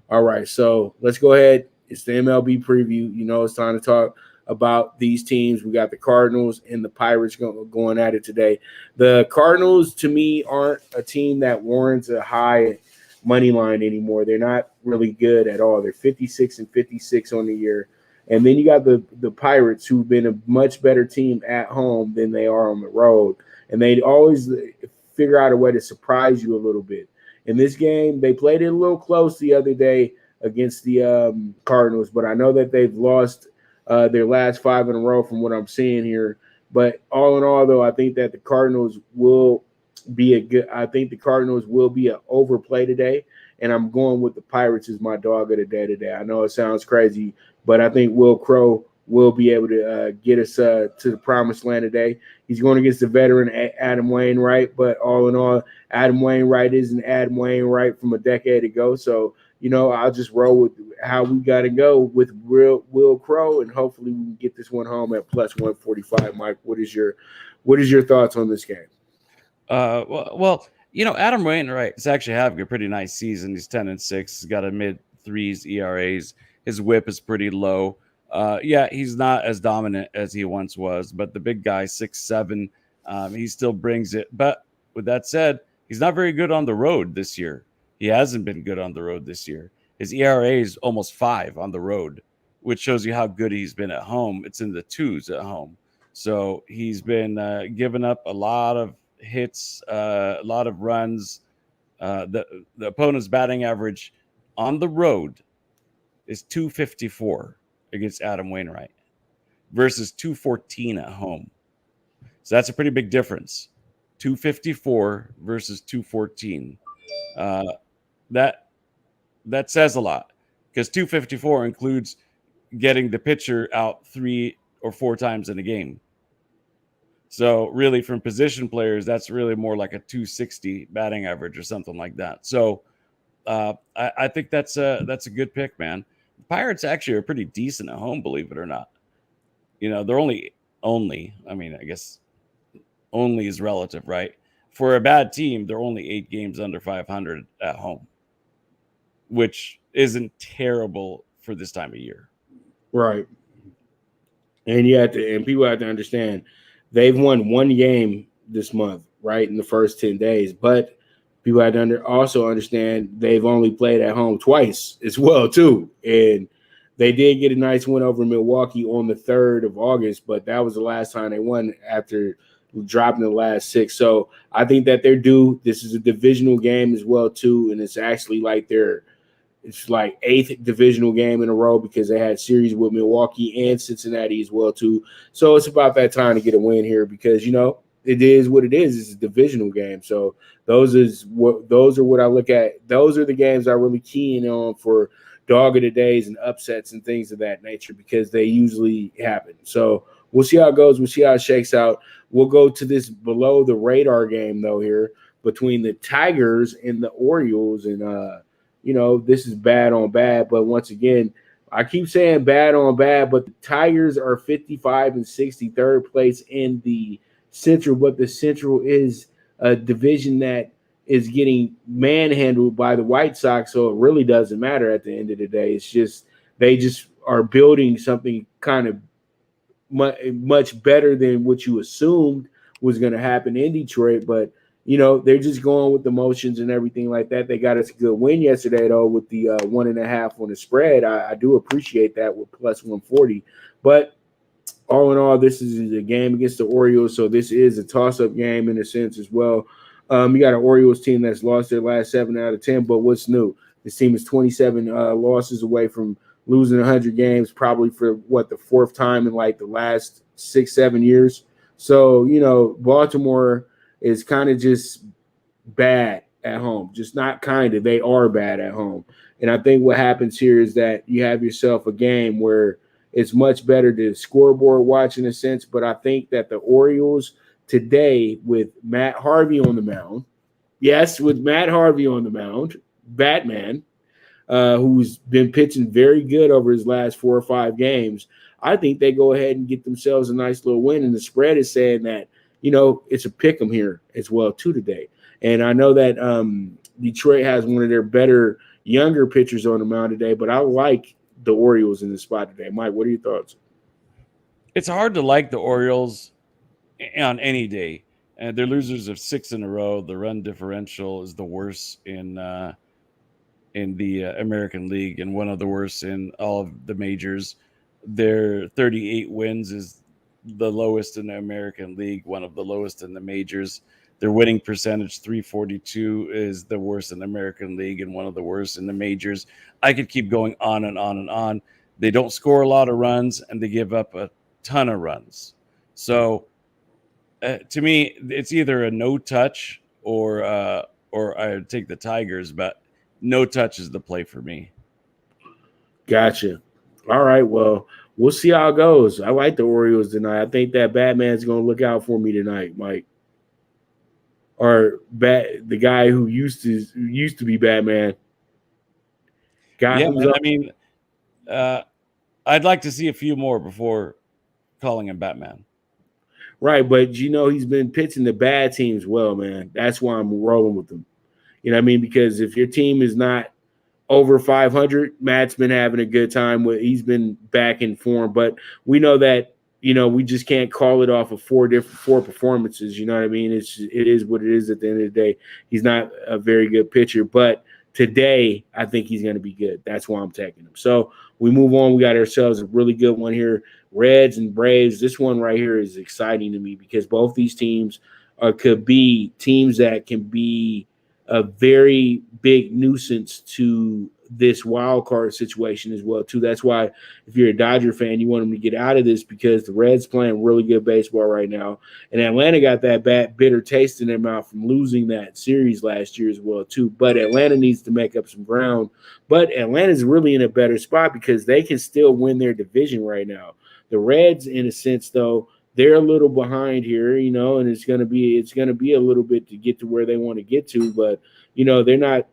All right, so let's go ahead. It's the MLB preview. It's time to talk about these teams. We got the Cardinals and the Pirates going at it today. The Cardinals, to me, aren't a team that warrants a high money line anymore. They're not really good at all. They're 56-56 on the year. And then you got the Pirates, who've been a much better team at home than they are on the road. And they always figure out a way to surprise you a little bit. In this game, they played it a little close the other day against the Cardinals, but I know that they've lost their last 5 in a row from what I'm seeing here. But all in all, though, I think that the Cardinals will be an overplay today, and I'm going with the Pirates as my dog of the day today. I know it sounds crazy, but I think Will Crow will be able to get us to the promised land today. He's going against the veteran Adam Wainwright, but all in all, Adam Wainwright isn't Adam Wainwright from a decade ago. So, I'll just roll with how we got to go with Will Crow, and hopefully we can get this one home at plus 145. Mike, what is your thoughts on this game? Well, Adam Wainwright is actually having a pretty nice season. He's 10-6. He's got a mid-3s ERAs. His whip is pretty low. Yeah, he's not as dominant as he once was, but the big guy, 6'7", he still brings it. But with that said, he's not very good on the road this year. He hasn't been good on the road this year. His ERA is almost 5 on the road, which shows you how good he's been at home. It's in the 2s at home. So he's been giving up a lot of hits, a lot of runs. The opponent's batting average on the road is 254 against Adam Wainwright versus 214 at home. So that's a pretty big difference. 254 versus 214. That says a lot, because 254 includes getting the pitcher out 3 or 4 times in a game. So really, from position players, that's really more like a 260 batting average or something like that. So I think that's a good pick, man. The Pirates actually are pretty decent at home, believe it or not. They're only. I mean, I guess only is relative, right? For a bad team, they're only 8 games under 500 at home, which isn't terrible for this time of year. Right. And people have to understand, they've won 1 game this month, right, in the first 10 days. But people have to also understand they've only played at home twice as well, too. And they did get a nice win over Milwaukee on the 3rd of August, but that was the last time they won after dropping the last 6. So I think that they're due. This is a divisional game as well, too, and it's actually like it's like 8th divisional game in a row, because they had series with Milwaukee and Cincinnati as well, too. So it's about that time to get a win here, because, it is what it is. It's a divisional game. So those are what I look at. Those are the games I really key in on for dog of the days and upsets and things of that nature, because they usually happen. So we'll see how it goes. We'll see how it shakes out. We'll go to this below the radar game, though, here between the Tigers and the Orioles. And, this is bad on bad. But once again, I keep saying bad on bad, but the Tigers are 55 and 63rd place in the Central. But the Central is a division that is getting manhandled by the White Sox, so it really doesn't matter at the end of the day. It's just they just are building something kind of much better than what you assumed was going to happen in Detroit. But, they're just going with the motions and everything like that. They got us a good win yesterday, though, with the 1.5 on the spread. I do appreciate that with plus 140. But all in all, this is a game against the Orioles, so this is a toss-up game in a sense as well. You got an Orioles team that's lost their last 7 out of 10, but what's new? This team is 27 losses away from losing 100 games, probably for, the 4th time in, like, the last 6-7 years. So, Baltimore is kind of just bad at home. Just not kind of. They are bad at home. And I think what happens here is that you have yourself a game where it's much better to scoreboard watch in a sense, but I think that the Orioles today, with Matt Harvey on the mound, Batman, who's been pitching very good over his last 4 or 5 games, I think they go ahead and get themselves a nice little win. And the spread is saying that, it's a pick 'em here as well, too, today. And I know that Detroit has one of their better younger pitchers on the mound today, but I like the Orioles in this spot today. Mike, what are your thoughts? It's hard to like the Orioles on any day. They're losers of 6 in a row. The run differential is the worst in the American League, and one of the worst in all of the majors. Their 38 wins is the lowest in the American League, one of the lowest in the majors. Their winning percentage, 342, is the worst in the American League and one of the worst in the majors. I could keep going on and on and on. They don't score a lot of runs, and they give up a ton of runs. So to me, it's either a no touch or I would take the Tigers, but no touch is the play for me. Gotcha. All right, well, we'll see how it goes. I like the Orioles tonight. I think that Batman's going to look out for me tonight, Mike. Or the guy who used to be Batman. I'd like to see a few more before calling him Batman. Right, but he's been pitching the bad teams well, man. That's why I'm rolling with him. You know what I mean? Because if your team is not over 500, Matt's been having a good time. He's been back in form, but we know that we just can't call it off of 4 performances. You know what I mean? It is what it is at the end of the day. He's not a very good pitcher, but today I think he's going to be good. That's why I'm taking him. So we move on. We got ourselves a really good one here. Reds and Braves. This one right here is exciting to me because both these teams could be teams that can be a very big nuisance to this wild card situation as well too. That's why if you're a Dodger fan, you want them to get out of this because the Reds playing really good baseball right now, and Atlanta got that bad bitter taste in their mouth from losing that series last year as well too. But Atlanta needs to make up some ground. But Atlanta's really in a better spot because they can still win their division right now. The Reds, in a sense, though, they're a little behind here, and it's gonna be a little bit to get to where they want to get to, but they're not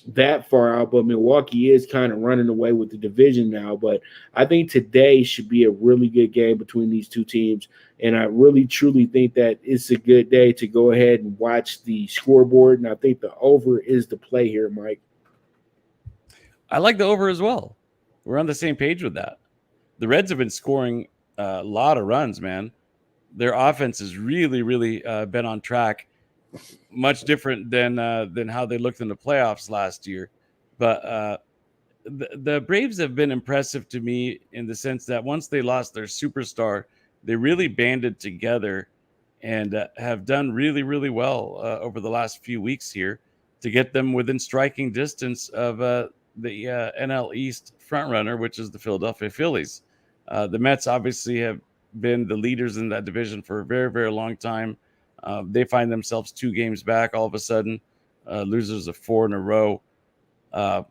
that far out. But Milwaukee is kind of running away with the division now. But I think today should be a really good game between these two teams, and I really truly think that it's a good day to go ahead and watch the scoreboard. And I think the over is the play here, Mike. I like the over as well. We're on the same page with that. The Reds have been scoring a lot of runs, man. Their offense has really, really been on track. Much different than how they looked in the playoffs last year. But the Braves have been impressive to me in the sense that once they lost their superstar, they really banded together and have done really, really well over the last few weeks here to get them within striking distance of the NL East frontrunner, which is the Philadelphia Phillies. The Mets obviously have been the leaders in that division for a very, very long time. They find themselves 2 games back all of a sudden, losers of 4 in a row. I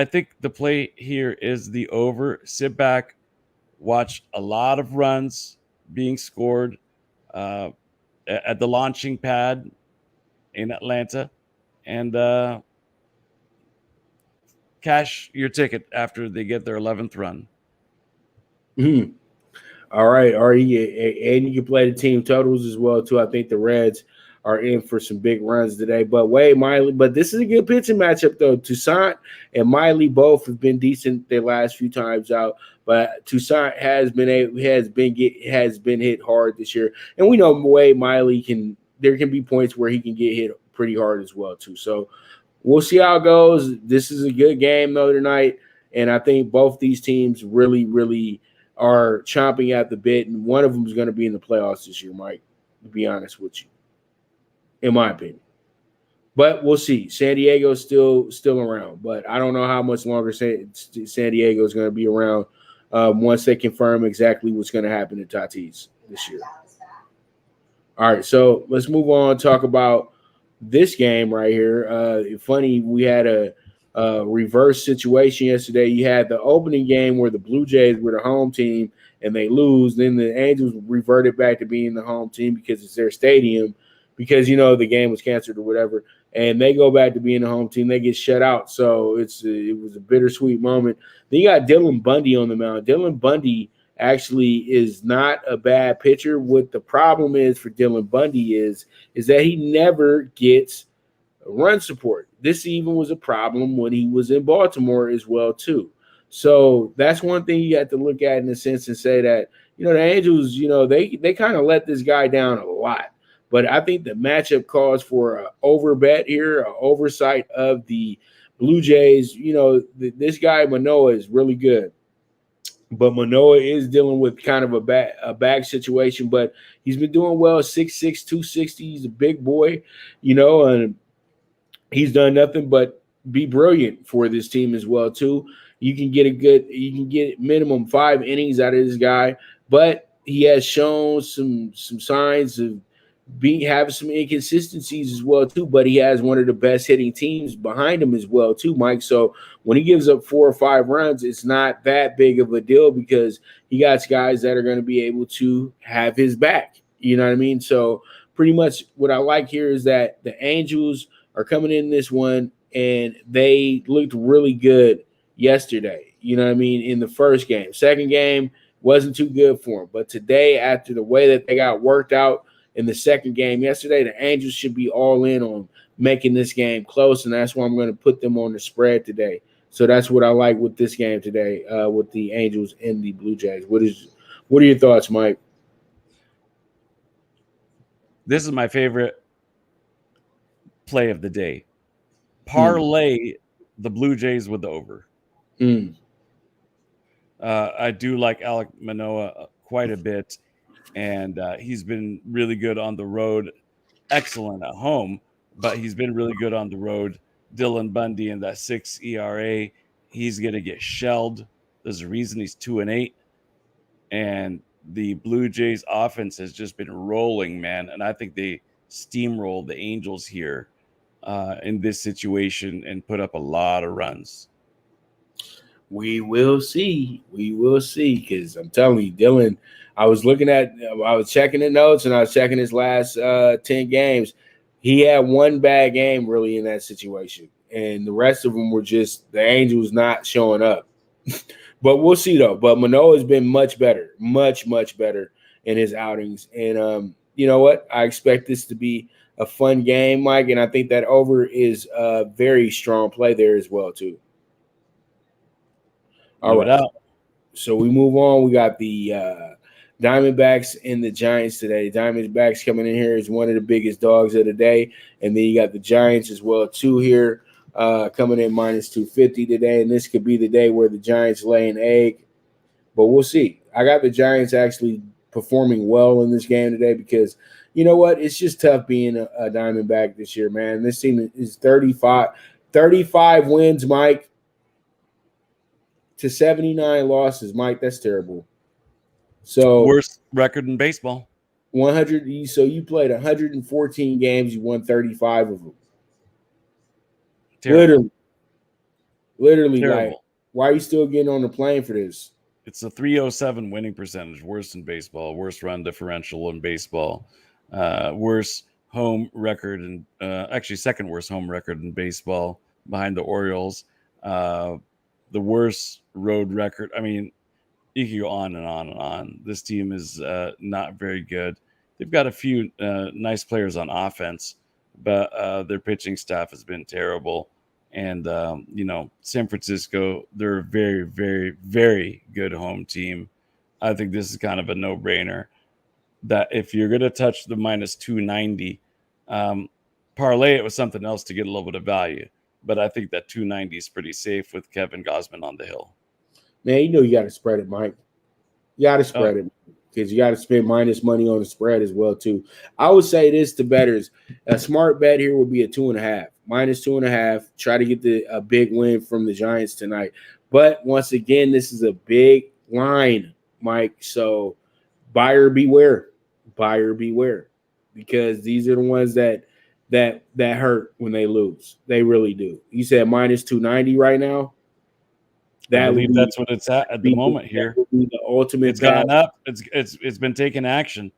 think the play here is the over. Sit back, watch a lot of runs being scored at the launching pad in Atlanta, and cash your ticket after they get their 11th run. Mm-hmm. All right, and you can play the team totals as well too. I think the Reds are in for some big runs today. But Wade Miley, but this is a good pitching matchup though. Toussaint and Miley both have been decent their last few times out, but Toussaint has been hit hard this year, and we know Wade Miley there can be points where he can get hit pretty hard as well too. So we'll see how it goes. This is a good game though tonight, and I think both these teams really, really are chomping at the bit, and one of them is going to be in the playoffs this year, Mike, to be honest with you, in my opinion. But we'll see. San Diego's still around, but I don't know how much longer San Diego is going to be around once they confirm exactly what's going to happen at Tatis this year. All right, so let's move on and talk about this game right here. Funny, we had a reverse situation yesterday. You had the opening game where the Blue Jays were the home team and they lose. Then the Angels reverted back to being the home team because it's their stadium, because the game was canceled or whatever. And they go back to being the home team. They get shut out. So it was a bittersweet moment. Then you got Dylan Bundy on the mound. Dylan Bundy actually is not a bad pitcher. What the problem is for Dylan Bundy is that he never gets run support. This even was a problem when he was in Baltimore as well too. So that's one thing you have to look at in a sense and say that, the Angels, they kind of let this guy down a lot. But I think the matchup calls for an over bet here, an oversight of the Blue Jays. This guy Manoah is really good. But Manoah is dealing with kind of a bag situation, but he's been doing well. 6'6", 260. He's a big boy, and he's done nothing but be brilliant for this team as well too. You can get minimum 5 innings out of this guy, but he has shown some signs of having some inconsistencies as well too. But he has one of the best hitting teams behind him as well too, Mike. So when he gives up 4 or 5 runs, it's not that big of a deal because he got guys that are going to be able to have his back. You know what I mean? So pretty much what I like here is that the Angels are coming in this one, and they looked really good yesterday, in the first game. Second game wasn't too good for them. But today, after the way that they got worked out in the second game yesterday, the Angels should be all in on making this game close, and that's why I'm going to put them on the spread today. So that's what I like with this game today with the Angels and the Blue Jays. What are your thoughts, Mike? This is my favorite play of the day. Parlay the Blue Jays with the over. I do like Alek Manoah quite a bit, and he's been really good on the road. Excellent at home, but he's been really good on the road. Dylan Bundy and that 6 ERA. He's going to get shelled. There's a reason he's 2-8. And the Blue Jays offense has just been rolling, man. And I think they steamrolled the Angels here in this situation and put up a lot of runs. We will see. We will see. Because I'm telling you, Dylan, I was checking the notes and I was checking his last 10 games. He had one bad game really in that situation. And the rest of them were just the Angels not showing up. But we'll see, though. But Manoah has been much better, much, much better in his outings. And you know what? I expect this to be a fun game, Mike. And I think that over is a very strong play there as well, too. All right. So we move on. We got the Diamondbacks and the Giants today. Diamondbacks coming in here is one of the biggest dogs of the day. And then you got the Giants as well, too, here. Coming in minus 250 today, and this could be the day where the Giants lay an egg, but we'll see. I got the Giants actually performing well in this game today because you know what? It's just tough being a Diamondback this year, man. This team is 35 wins, Mike, to 79 losses. Mike, that's terrible. So worst record in baseball. 100. So you played 114 games, you won 35 of them. Terrible. Literally, Terrible. like, why are you still getting on the plane for this? It's a 307 winning percentage, worst in baseball, worst run differential in baseball, worst home record, and actually second worst home record in baseball behind the Orioles, the worst road record. I mean, you can go on and on and on. This team is not very good. They've got a few nice players on offense, but their pitching staff has been terrible. And, San Francisco, they're a very, very, very good home team. I think this is kind of a no-brainer that if you're going to touch the minus 290, parlay it with something else to get a little bit of value. But I think that 290 is pretty safe with Kevin Gausman on the hill. Man, you know you got to spread it, Mike. You got to spread it because you got to spend minus money on the spread as well, too. I would say this to bettors. A smart bet here would be a 2.5. Minus 2.5. Try to get a big win from the Giants tonight. But once again, this is a big line, Mike. So buyer beware. Buyer beware. Because these are the ones that hurt when they lose. They really do. You said minus 290 right now. I believe that's what it's at the moment here. The ultimate. It's gone up. It's been taking action.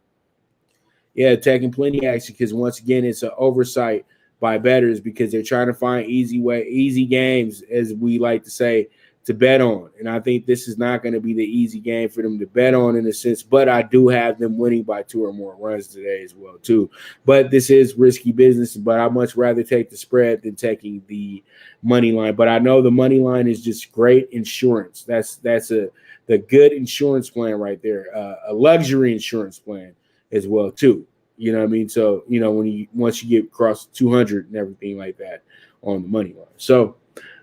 Yeah, taking plenty of action because once again, it's an oversight by bettors because they're trying to find easy games, as we like to say, to bet on. And I think this is not going to be the easy game for them to bet on in a sense, but I do have them winning by 2 or more runs today as well, too. But this is risky business, but I'd much rather take the spread than taking the money line. But I know the money line is just great insurance. That's the good insurance plan right there, a luxury insurance plan as well, too. You know what I mean? So, once you get across 200 and everything like that on the money line. So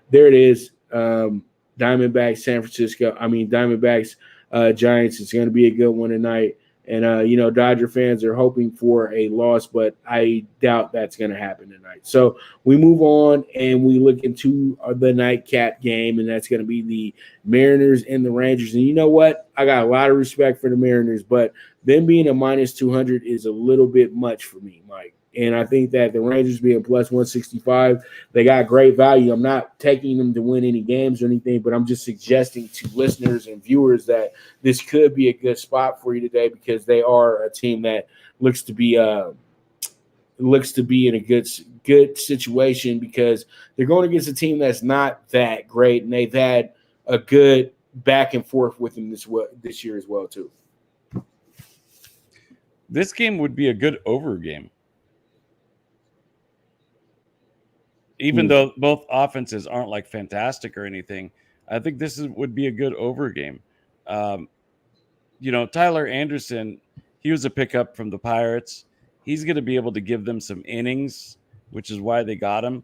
there it is. Diamondbacks, Giants. It's going to be a good one tonight. And, Dodger fans are hoping for a loss, but I doubt that's going to happen tonight. So we move on and we look into the nightcap game, and that's going to be the Mariners and the Rangers. And you know what? I got a lot of respect for the Mariners, but them being a minus 200 is a little bit much for me, Mike. And I think that the Rangers being plus 165, they got great value. I'm not taking them to win any games or anything, but I'm just suggesting to listeners and viewers that this could be a good spot for you today because they are a team that looks to be in a good situation because they're going against a team that's not that great, and they've had a good back and forth with them this year as well too. This game would be a good over game. Even though both offenses aren't like fantastic or anything, I think this would be a good over game. Tyler Anderson, he was a pickup from the Pirates. He's going to be able to give them some innings, which is why they got him.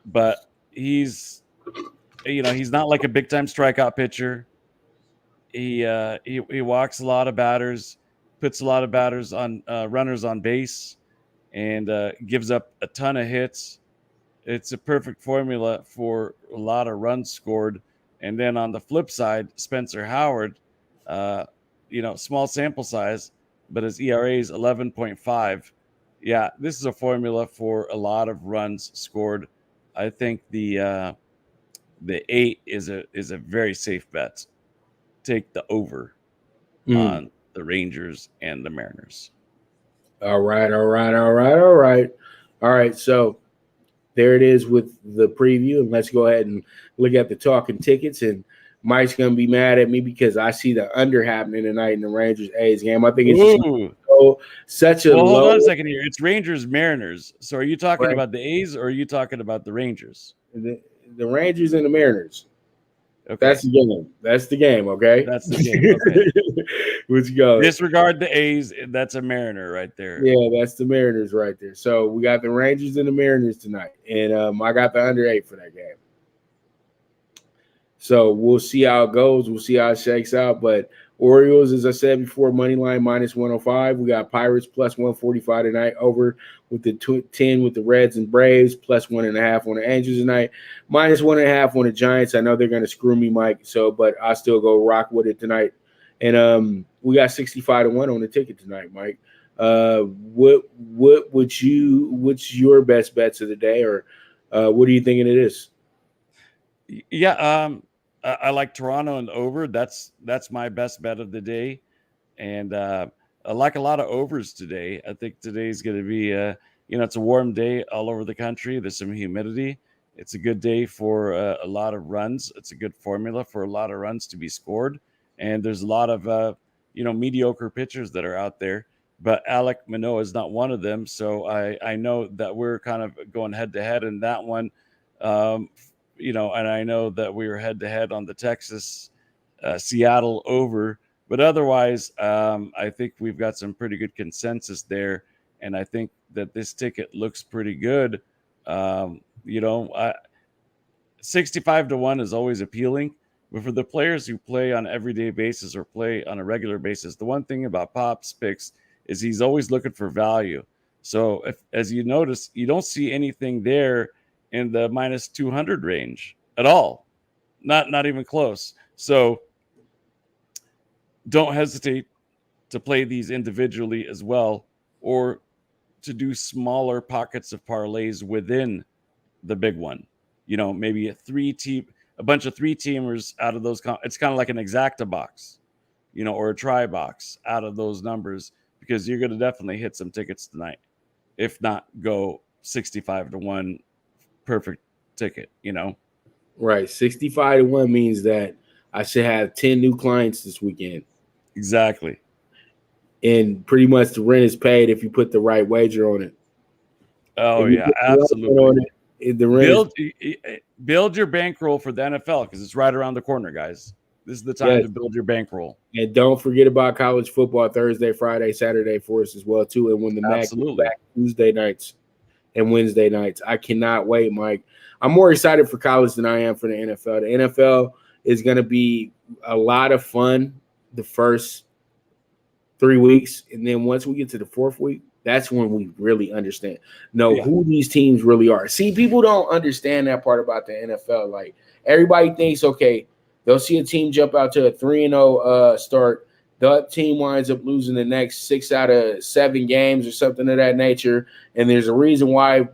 But he's not like a big time strikeout pitcher. He walks a lot of batters, puts a lot of batters on runners on base, and gives up a ton of hits. It's a perfect formula for a lot of runs scored. And then on the flip side, Spencer Howard, small sample size, but his ERA is 11.5. Yeah, this is a formula for a lot of runs scored. I think the 8 is a very safe bet. Take the over on the Rangers and the Mariners. All right. So there it is with the preview. And let's go ahead and look at the talking tickets. And Mike's going to be mad at me because I see the under happening tonight in the Rangers A's game. I think it's such a Well, low. hold on a second here. It's Rangers Mariners. So are you talking about the A's or are you talking about the Rangers? The Rangers and the Mariners. Okay. That's the game. That's the game, okay? That's the game. Okay. Let's go. Disregard the A's. That's a Mariner right there. Yeah, that's the Mariners right there. So we got the Rangers and the Mariners tonight. And I got the under 8 for that game. So we'll see how it goes. We'll see how it shakes out. But Orioles, as I said before, money line minus 105. We got Pirates plus 145 tonight, over with the 10 with the Reds and Braves, plus 1.5 on the Angels tonight, minus 1.5 on the Giants. I know they're going to screw me, Mike. So, but I'll still go rock with it tonight. And we got 65-1 on the ticket tonight, Mike. What's your best bets of the day, or what are you thinking it is? Yeah, I like Toronto and over. That's my best bet of the day, and I like a lot of overs today. I think today's going to be, it's a warm day all over the country. There's some humidity. It's a good day for a lot of runs. It's a good formula for a lot of runs to be scored, and there's a lot of mediocre pitchers that are out there. But Alek Manoah is not one of them. So I know that we're kind of going head to head in that one. And I know that we were head to head on the Texas Seattle over, but otherwise, I think we've got some pretty good consensus there. And I think that this ticket looks pretty good. 65-1 is always appealing, but for the players who play on an everyday basis or play on a regular basis, the one thing about Pop's picks is he's always looking for value. So as you notice, you don't see anything there in the minus 200 range at all. Not even close. So don't hesitate to play these individually as well, or to do smaller pockets of parlays within the big one. Maybe a bunch of 3-teamers out of those. It's kind of like an exacta box, or a try box out of those numbers, because you're going to definitely hit some tickets tonight. If not, go 65-1. Perfect ticket, Right. 65-1 means that I should have 10 new clients this weekend. Exactly. And pretty much the rent is paid if you put the right wager on it. Oh, yeah, absolutely. Build your bankroll for the NFL, because it's right around the corner, guys. This is the time to build your bankroll. And don't forget about college football Thursday, Friday, Saturday for us as well, too. And when the MAC is back Tuesday nights and Wednesday nights. I cannot wait, Mike. I'm more excited for college than I am for the NFL. The NFL is going to be a lot of fun the first 3 weeks. And then once we get to the 4th week, that's when we really understand who these teams really are. See, people don't understand that part about the NFL. Like, everybody thinks, okay, they'll see a team jump out to a 3-0 start. The team winds up losing the next 6 out of 7 games or something of that nature. And there's a reason why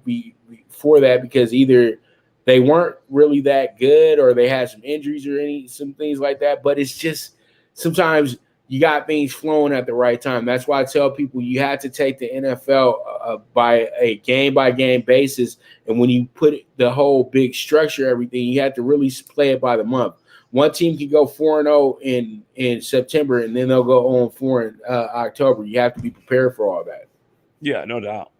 for that, because either they weren't really that good or they had some injuries or some things like that. But it's just sometimes you got things flowing at the right time. That's why I tell people you have to take the NFL by a game-by-game basis. And when you put the whole big structure, everything, you have to really play it by the month. One team can go 4-0 in September, and then they'll go on 4 in October. You have to be prepared for all that. Yeah, no doubt.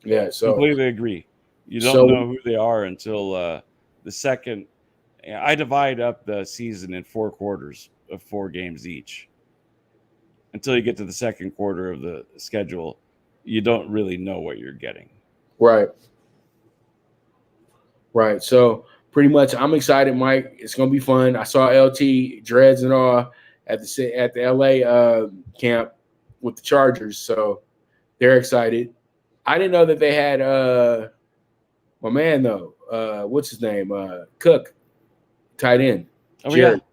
Yeah, so completely agree. You don't know who they are until the second. I divide up the season in 4 quarters of 4 games each. Until you get to the second quarter of the schedule, you don't really know what you're getting. Right. So pretty much, I'm excited, Mike. It's gonna be fun. I saw LT Dreads and all at the LA camp with the Chargers, so they're excited. I didn't know that they had my man though, what's his name? Cook, tight end. Oh, Jared. yeah.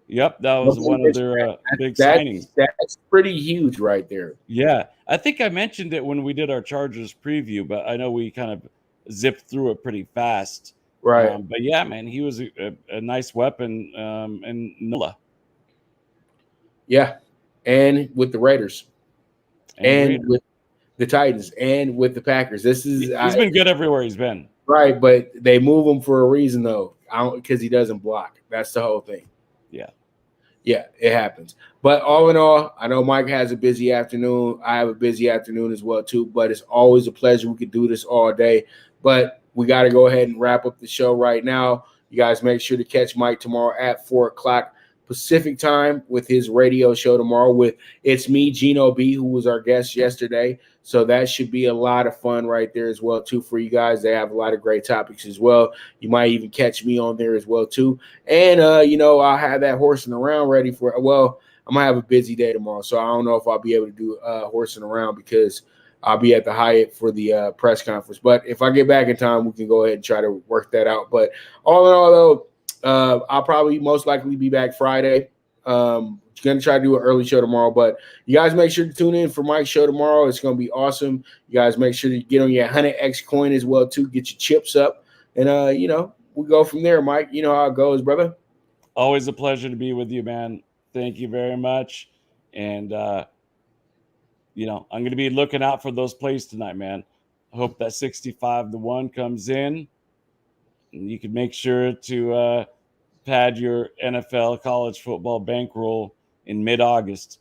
Yep, that was one of their big signings. That's pretty huge right there. Yeah, I think I mentioned it when we did our Chargers preview, but I know we kind of zipped through it pretty fast. Right. But yeah, man, he was a nice weapon in NOLA. Yeah, and with the Raiders, and with the Titans, and with the Packers. He's been good everywhere he's been. Right, but they move him for a reason, though, because he doesn't block. That's the whole thing. Yeah, it happens. But all in all, I know Mike has a busy afternoon. I have a busy afternoon as well, too. But it's always a pleasure. We could do this all day. But we got to go ahead and wrap up the show right now. You guys make sure to catch Mike tomorrow at 4 o'clock Pacific time with his radio show tomorrow with It's Me, Gino B, who was our guest yesterday. So that should be a lot of fun right there as well, too, for you guys. They have a lot of great topics as well. You might even catch me on there as well, too. And, I'll have that horsing around ready for – well, I'm going to have a busy day tomorrow, so I don't know if I'll be able to do horsing around because I'll be at the Hyatt for the press conference. But if I get back in time, we can go ahead and try to work that out. But all in all, though, I'll probably most likely be back Friday. Going to try to do an early show tomorrow, but you guys make sure to tune in for Mike's show tomorrow. It's going to be awesome. You guys make sure to get on your 100X coin as well, too. Get your chips up, and, we'll go from there, Mike. You know how it goes, brother. Always a pleasure to be with you, man. Thank you very much. And, I'm going to be looking out for those plays tonight, man. I hope that 65-1 comes in, and you can make sure to pad your NFL college football bankroll in mid-August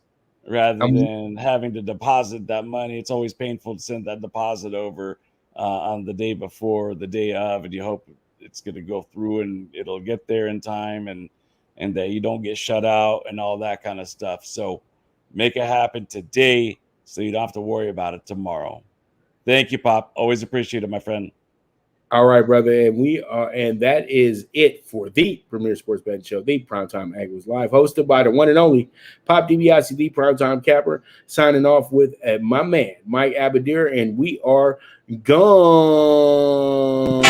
rather than having to deposit that money. It's always painful to send that deposit over on the day before, or the day of, and you hope it's going to go through and it'll get there in time and that you don't get shut out and all that kind of stuff. So make it happen today so you don't have to worry about it tomorrow. Thank you, Pop. Always appreciate it, my friend. All right, brother, and that is it for the Premier Sports Betting Show, the Primetime Angles Live, hosted by the one and only Pop DBICD Primetime Capper, signing off with my man, Mike Abadir, and we are gone.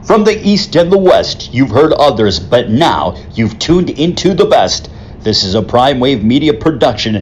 From the East and the West, you've heard others, but now you've tuned into the best. This is a Prime Wave Media production.